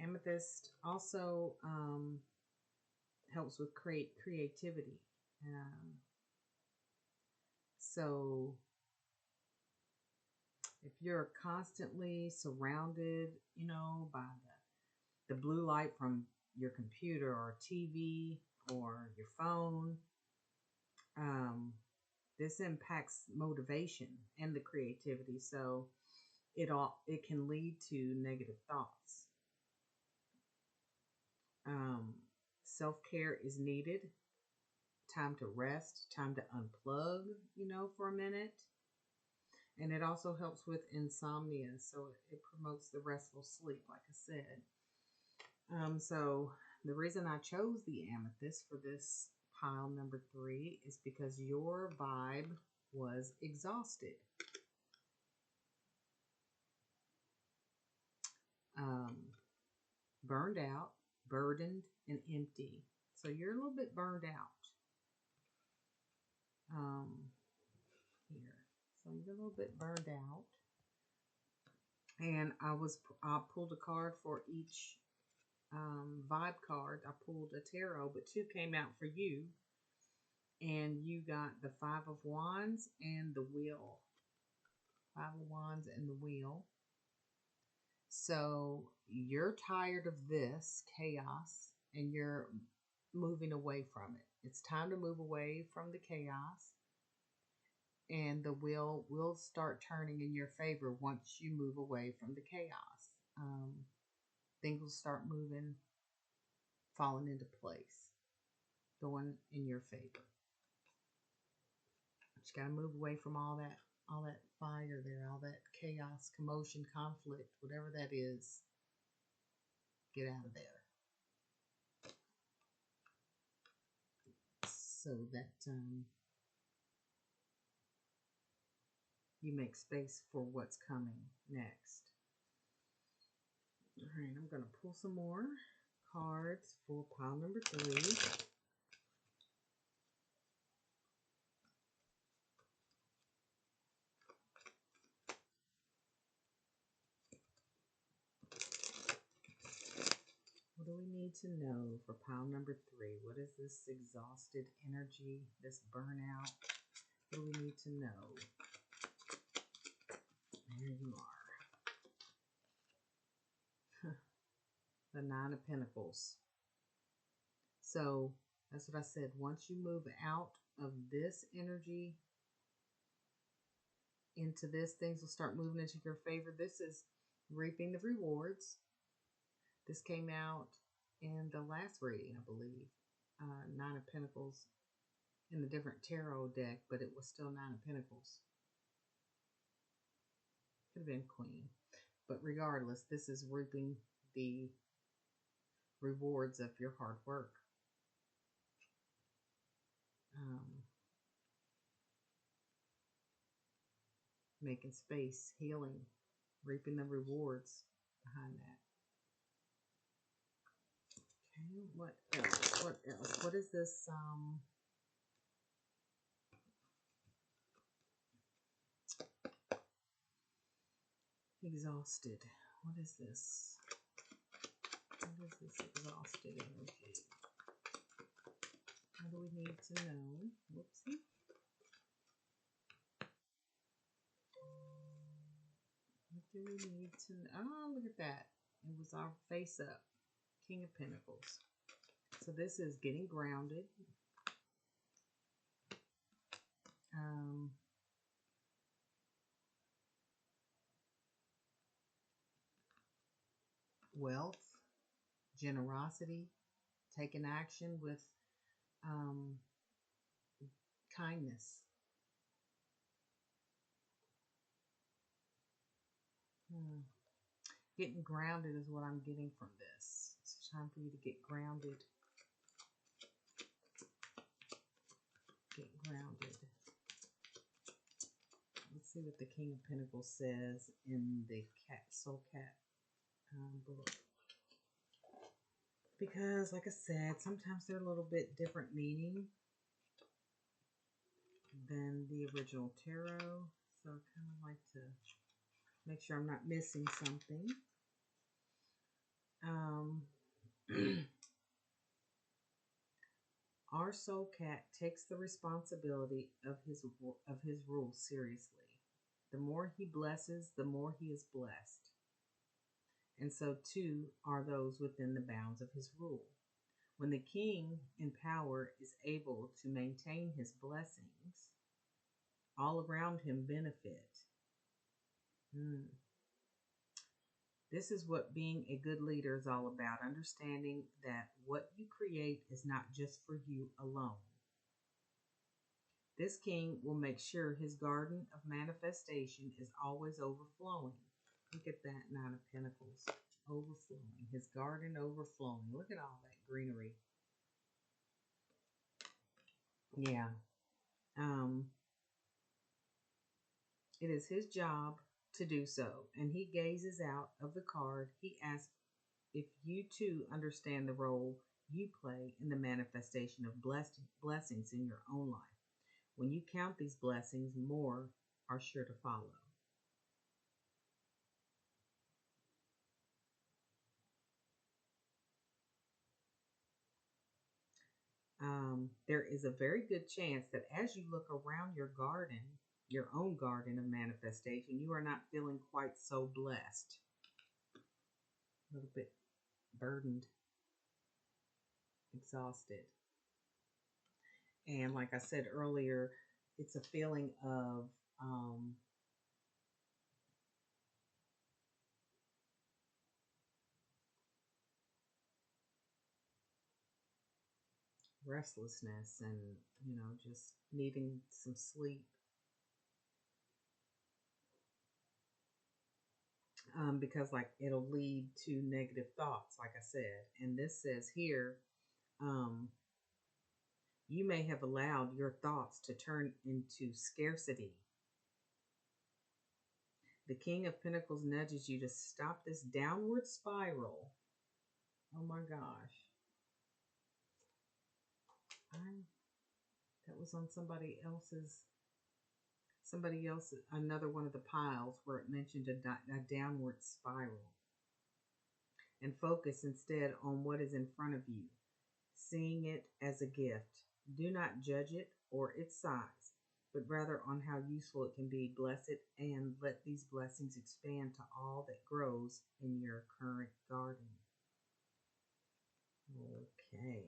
Amethyst also helps with creativity. So if you're constantly surrounded, by the blue light from your computer or TV or your phone, this impacts motivation and the creativity. So it can lead to negative thoughts. Self-care is needed. Time to rest, time to unplug, for a minute. And it also helps with insomnia. So it promotes the restful sleep, like I said. So the reason I chose the amethyst for this pile number 3 is because your vibe was exhausted. Burned out, burdened, and empty. So you're a little bit burned out. Here. So you're a little bit burned out. And I pulled a card for each vibe card. I pulled a tarot, but 2 came out for you. And you got the 5 of Wands and the Wheel. 5 of Wands and the Wheel. So you're tired of this chaos and you're moving away from it. It's time to move away from the chaos. And the wheel will start turning in your favor once you move away from the chaos. Things will start moving, falling into place, going in your favor. But you got to move away from all that fire there, all that chaos, commotion, conflict, whatever that is. Get out of there. So that you make space for what's coming next. All right, I'm going to pull some more cards for pile number 3. What do we need to know for pile number 3? What is this exhausted energy, this burnout? What do we need to know? There you are. the Nine of Pentacles. So that's what I said. Once you move out of this energy into this, things will start moving into your favor. This is reaping the rewards. This came out in the last reading, I believe. Nine of Pentacles in a different tarot deck, but it was still Nine of Pentacles. Could have been Queen. But regardless, this is reaping the rewards of your hard work. Making space, healing, reaping the rewards behind that. Okay, what else? What else? What is this? Exhausted. What is this? What is this exhausted energy? What do we need to know? Whoopsie. What do we need to know? Oh, look at that. It was our face up. King of Pentacles. So this is getting grounded. Wealth, generosity, taking action with kindness. Getting grounded is what I'm getting from this. It's time for you to get grounded. Get grounded. Let's see what the King of Pentacles says in the Soul Cat book. Because, like I said, sometimes they're a little bit different meaning than the original tarot. So I kind of like to make sure I'm not missing something. Our soul cat takes the responsibility of his rule seriously. The more he blesses, the more he is blessed. And so too are those within the bounds of his rule. When the king in power is able to maintain his blessings, all around him benefit. This is what being a good leader is all about, understanding that what you create is not just for you alone. This king will make sure his garden of manifestation is always overflowing. Look at that Nine of Pentacles. Overflowing. His garden overflowing. Look at all that greenery. Yeah. It is his job to do so. And he gazes out of the card. He asks if you too understand the role you play in the manifestation of blessings in your own life. When you count these blessings, more are sure to follow. There is a very good chance that as you look around your garden, your own garden of manifestation, you are not feeling quite so blessed. A little bit burdened, exhausted. And like I said earlier, it's a feeling of restlessness and, just needing some sleep. Because like it'll lead to negative thoughts, like I said. And this says here, you may have allowed your thoughts to turn into scarcity. The King of Pentacles nudges you to stop this downward spiral. Oh my gosh. That was on somebody else's, another one of the piles where it mentioned a downward spiral. And focus instead on what is in front of you, seeing it as a gift. Do not judge it or its size, but rather on how useful it can be. Bless it and let these blessings expand to all that grows in your current garden. Okay.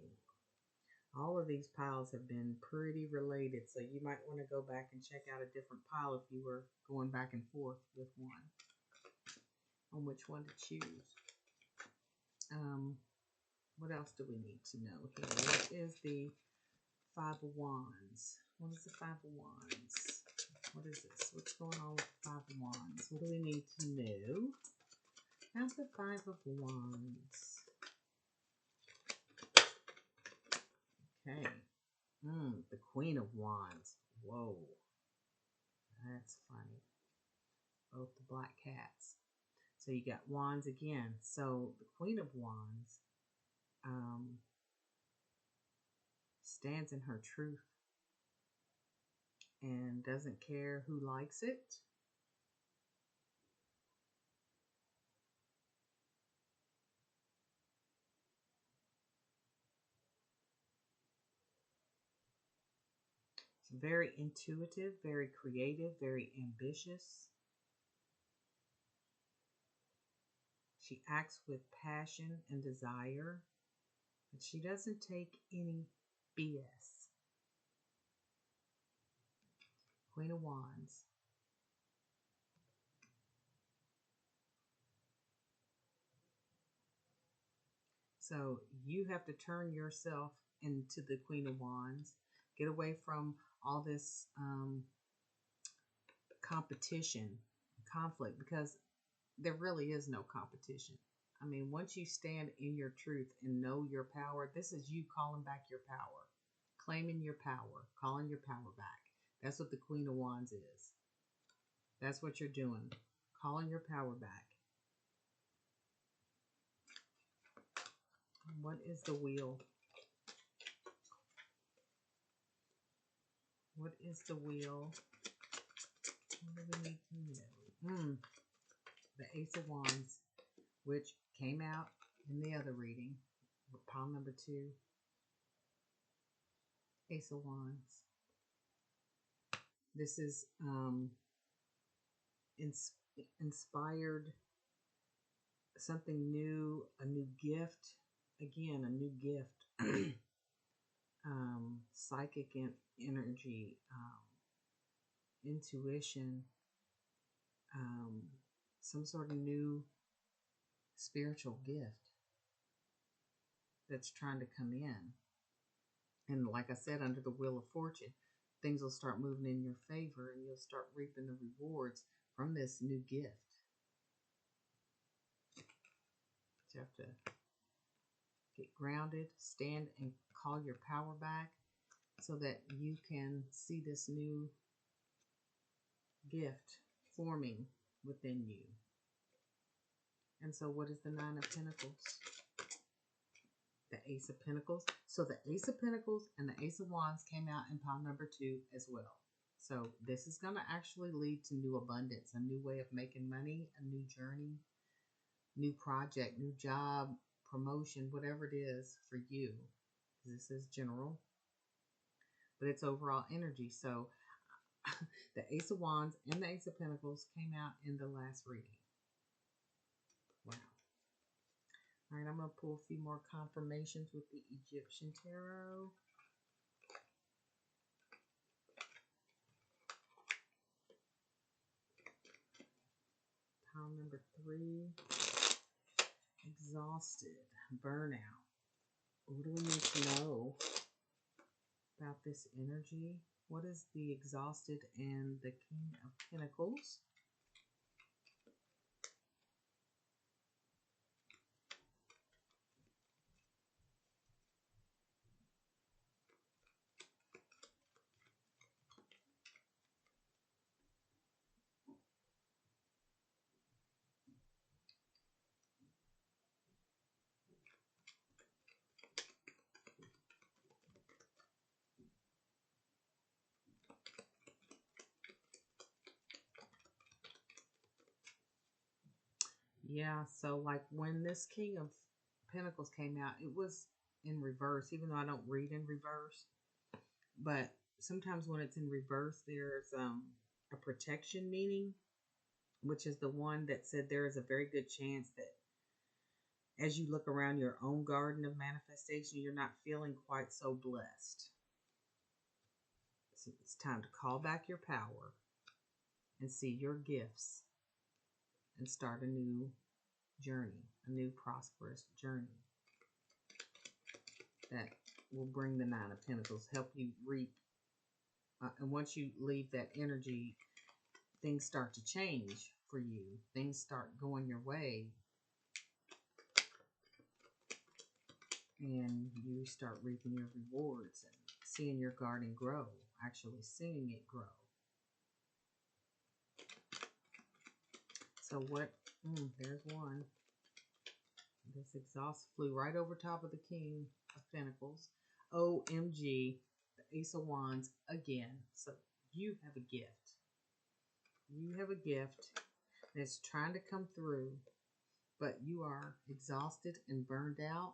All of these piles have been pretty related, so you might want to go back and check out a different pile if you were going back and forth with one on which one to choose. What else do we need to know here? What is the Five of Wands? What is the Five of Wands? What is this? What's going on with the Five of Wands? What do we need to know? How's the Five of Wands? Okay. The Queen of Wands. Whoa. That's funny. Both the black cats. So you got Wands again. So the Queen of Wands stands in her truth and doesn't care who likes it. It's very intuitive, very creative, very ambitious. She acts with passion and desire, but she doesn't take any BS. Queen of Wands. So you have to turn yourself into the Queen of Wands. Get away from all this competition, conflict, because there really is no competition. I mean, once you stand in your truth and know your power, this is you calling back your power, claiming your power, calling your power back. That's what the Queen of Wands is. That's what you're doing, calling your power back. What is the Wheel? What is the Wheel? What do we need to know? The Ace of Wands, which came out in the other reading, pile number 2. Ace of Wands. This is inspired, something new, a new gift. Again, a new gift. Psychic energy, intuition, some sort of new spiritual gift that's trying to come in. And like I said, under the Wheel of Fortune, things will start moving in your favor and you'll start reaping the rewards from this new gift. You have to get grounded, stand and call your power back so that you can see this new gift forming within you. And so what is the Nine of Pentacles? The Ace of Pentacles. So the Ace of Pentacles and the Ace of Wands came out in pile number 2 as well. So this is going to actually lead to new abundance, a new way of making money, a new journey, new project, new job, promotion, whatever it is for you. This is general, but it's overall energy. So the Ace of Wands and the Ace of Pentacles came out in the last reading. Wow. All right, I'm going to pull a few more confirmations with the Egyptian Tarot. Pile number 3. Exhausted. Burnout. What do we need to know about this energy? What is the Exhausted and the King of Pentacles? Yeah, so like when this King of Pentacles came out, it was in reverse, even though I don't read in reverse. But sometimes when it's in reverse, there's a protection meaning, which is the one that said there is a very good chance that As you look around your own garden of manifestation, you're not feeling quite so blessed. So it's time to call back your power and see your gifts and start a new journey, a new prosperous journey that will bring the Nine of Pentacles, help you reap. And once you leave that energy, things start to change for you. Things start going your way. And you start reaping your rewards and seeing your garden grow, actually seeing it grow. So what, there's one. This exhaust flew right over top of the King of Pentacles. OMG, the Ace of Wands again. So you have a gift. You have a gift that's trying to come through, but you are exhausted and burned out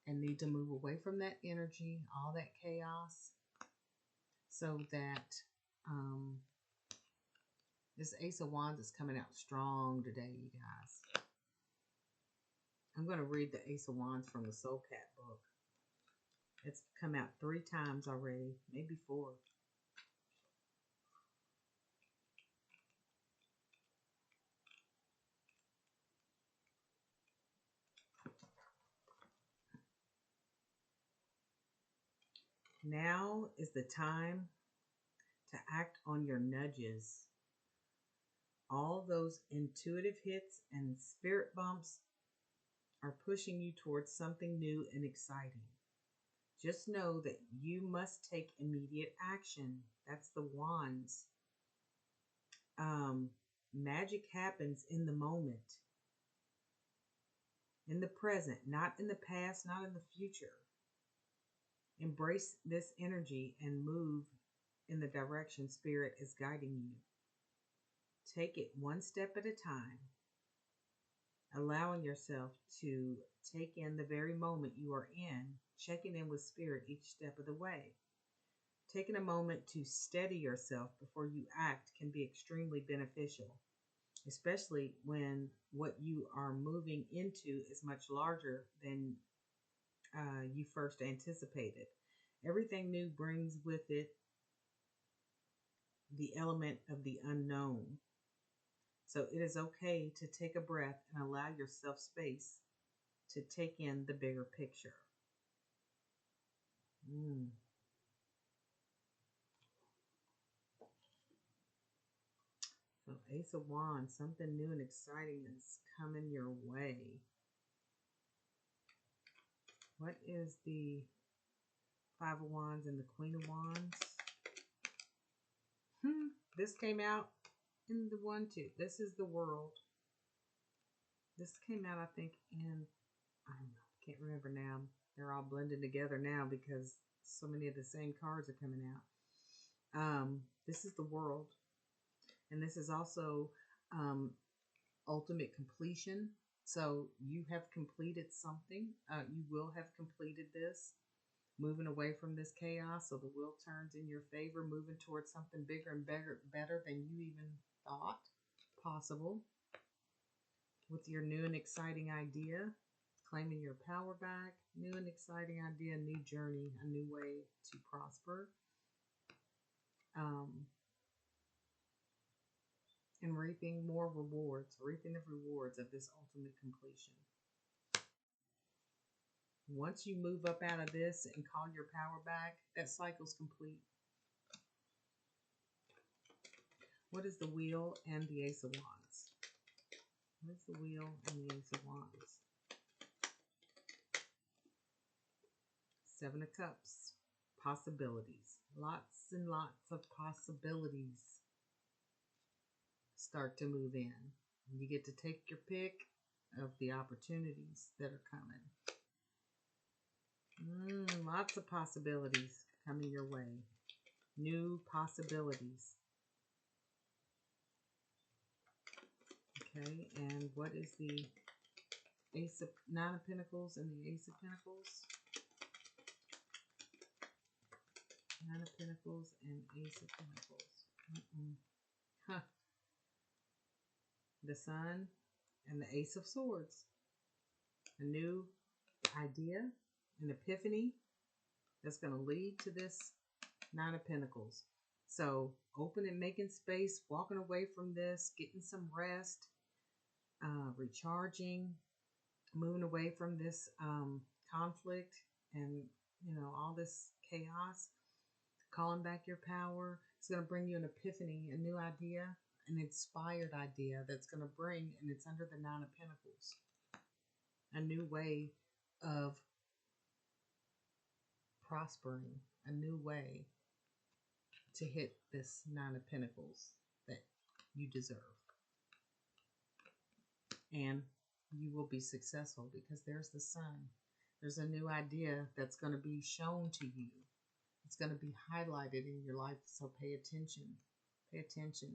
and need to move away from that energy, all that chaos, so that this Ace of Wands is coming out strong today, you guys. I'm going to read the Ace of Wands from the Soul Cat book. It's come out 3 times already, maybe 4. Now is the time to act on your nudges. All those intuitive hits and spirit bumps are pushing you towards something new and exciting. Just know that you must take immediate action. That's the wands. Magic happens in the moment, in the present, not in the past, not in the future. Embrace this energy and move in the direction Spirit is guiding you. Take it one step at a time, allowing yourself to take in the very moment you are in, checking in with Spirit each step of the way. Taking a moment to steady yourself before you act can be extremely beneficial, especially when what you are moving into is much larger than you first anticipated. Everything new brings with it the element of the unknown. So it is okay to take a breath and allow yourself space to take in the bigger picture. So Ace of Wands, something new and exciting is coming your way. What is the Five of Wands and the Queen of Wands? This came out in the 1-2. This is the World. This came out, I think, in, I don't know, can't remember now. They're all blended together now because so many of the same cards are coming out. This is the World. And this is also ultimate completion. So you have completed something. You will have completed this. Moving away from this chaos, so the wheel turns in your favor, moving towards something bigger and better than you even thought possible. With your new and exciting idea, claiming your power back, new and exciting idea, a new journey, a new way to prosper. And reaping more rewards, reaping the rewards of this ultimate completion. Once you move up out of this and call your power back, that cycle's complete. What is the Wheel and the Ace of Wands? What is the Wheel and the Ace of Wands? 7 of Cups. Possibilities. Lots and lots of possibilities start to move in. You get to take your pick of the opportunities that are coming. Lots of possibilities coming your way. New possibilities. Okay, and what is the Nine of Pentacles and the Ace of Pentacles? 9 of Pentacles and Ace of Pentacles. The Sun and the Ace of Swords. a new idea, an epiphany that's going to lead to this Nine of Pentacles. So open and making space, walking away from this, getting some rest, recharging, moving away from this conflict and, all this chaos, calling back your power. It's going to bring you an epiphany, a new idea, an inspired idea that's going to bring, and it's under the Nine of Pentacles, a new way of prospering, a new way to hit this Nine of Pentacles that you deserve. And you will be successful because there's the Sun. There's a new idea that's going to be shown to you. It's going to be highlighted in your life, so pay attention. Pay attention.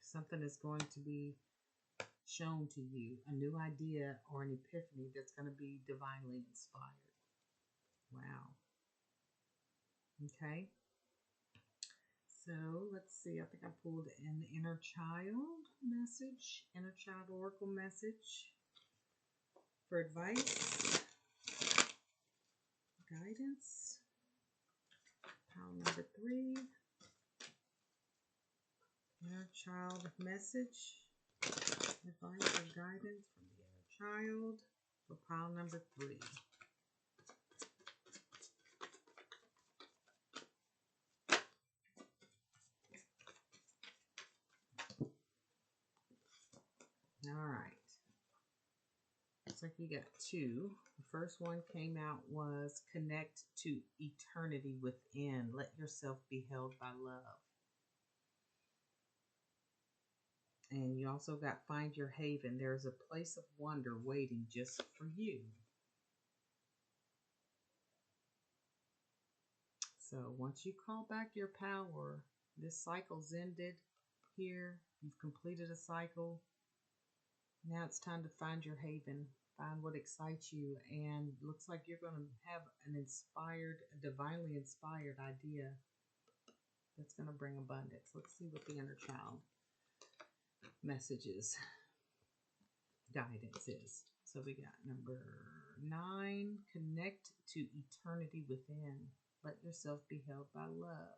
Something is going to be shown to you, a new idea or an epiphany that's going to be divinely inspired. Wow. Okay. So let's see. I think I pulled an inner child message, inner child oracle message for advice, guidance. Pile number 3. Inner child message, advice or guidance from the inner child for pile number 3. All right. Looks like you got 2. The first one came out was connect to eternity within. Let yourself be held by love. And you also got find your haven. There's a place of wonder waiting just for you. So once you call back your power, this cycle's ended here. You've completed a cycle. Now it's time to find your haven. Find what excites you. And looks like you're going to have an inspired, a divinely inspired idea that's going to bring abundance. Let's see what the inner child messages, guidance is. So we got number 9, connect to eternity within. Let yourself be held by love.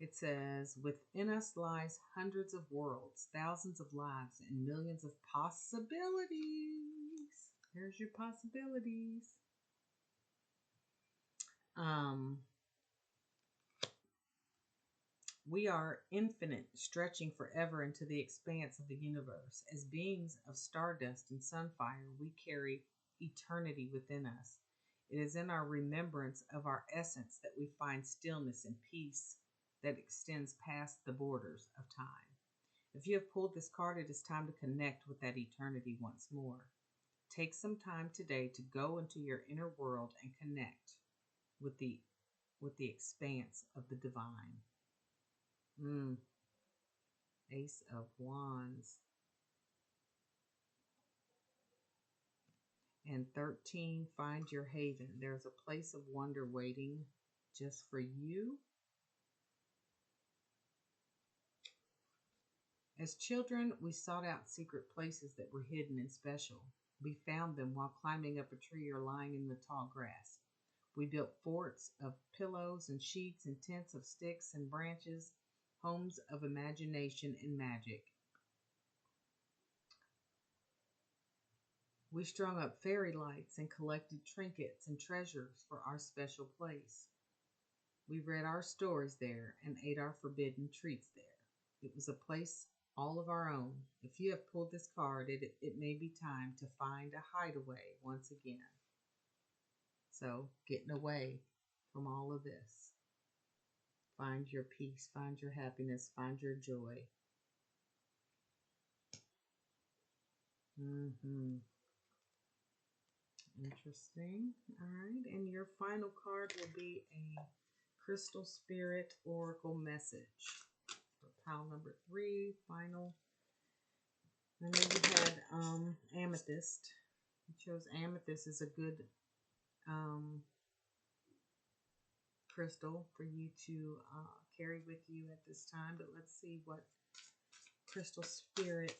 It says, within us lies hundreds of worlds, thousands of lives, and millions of possibilities. There's your possibilities. We are infinite, stretching forever into the expanse of the universe. As beings of stardust and sunfire, we carry eternity within us. It is in our remembrance of our essence that we find stillness and peace that extends past the borders of time. If you have pulled this card, it is time to connect with that eternity once more. Take some time today to go into your inner world and connect with the expanse of the divine. Ace of Wands. And 13, find your haven. There's a place of wonder waiting just for you. As children, we sought out secret places that were hidden and special. We found them while climbing up a tree or lying in the tall grass. We built forts of pillows and sheets and tents of sticks and branches, homes of imagination and magic. We strung up fairy lights and collected trinkets and treasures for our special place. We read our stories there and ate our forbidden treats there. It was a place all of our own. If you have pulled this card, it may be time to find a hideaway once again. So, getting away from all of this. Find your peace, find your happiness, find your joy. Interesting. All right. And your final card will be a Crystal Spirit Oracle message. For pile number 3, final. I know you had amethyst. You chose amethyst as a good crystal for you to carry with you at this time. But let's see what Crystal Spirit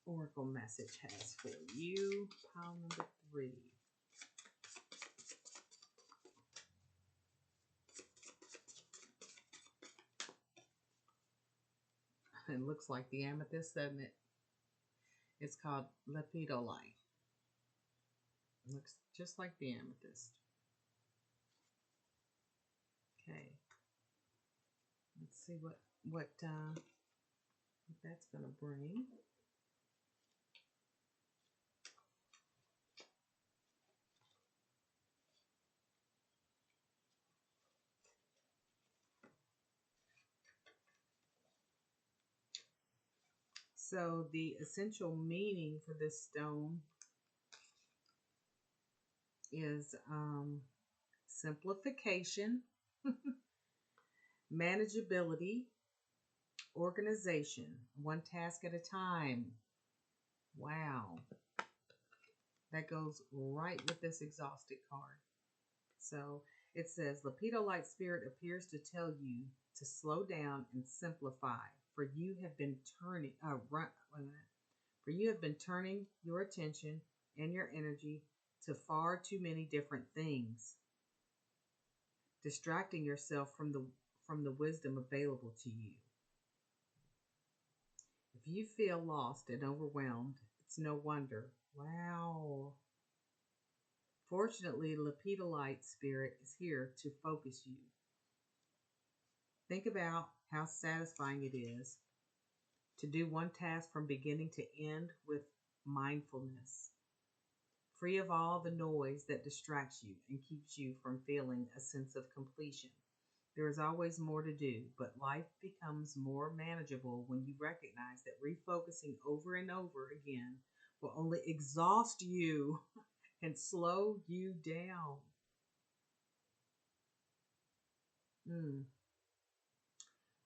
Oracle message has for you. Pile number 3. It looks like the amethyst, doesn't it? It's called lepidolite. It looks just like the amethyst. Okay. Let's see what that's going to bring. So the essential meaning for this stone is simplification, manageability, organization, one task at a time. Wow. That goes right with this exhausted card. So it says, Lepidolite Spirit appears to tell you to slow down and simplify, for you have been turning your attention and your energy to far too many different things, distracting yourself from the wisdom available to you. If you feel lost and overwhelmed, it's no wonder. Wow. Fortunately, Lepidolite Spirit is here to focus you. Think about how satisfying it is to do one task from beginning to end with mindfulness, free of all the noise that distracts you and keeps you from feeling a sense of completion. There is always more to do, but life becomes more manageable when you recognize that refocusing over and over again will only exhaust you and slow you down.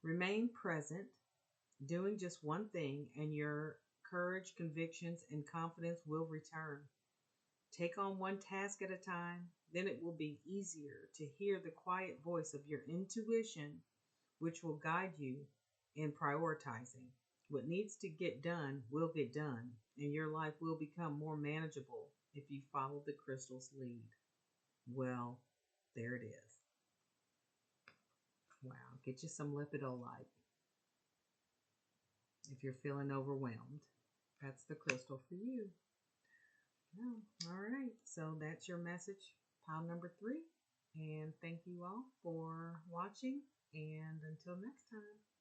Remain present, doing just one thing, and your courage, convictions, and confidence will return. Take on one task at a time, then it will be easier to hear the quiet voice of your intuition, which will guide you in prioritizing. What needs to get done will get done, and your life will become more manageable if you follow the crystal's lead. Well, there it is. Wow, get you some lepidolite if you're feeling overwhelmed. That's the crystal for you. Oh, all right, so that's your message, pile number 3. And thank you all for watching. And until next time.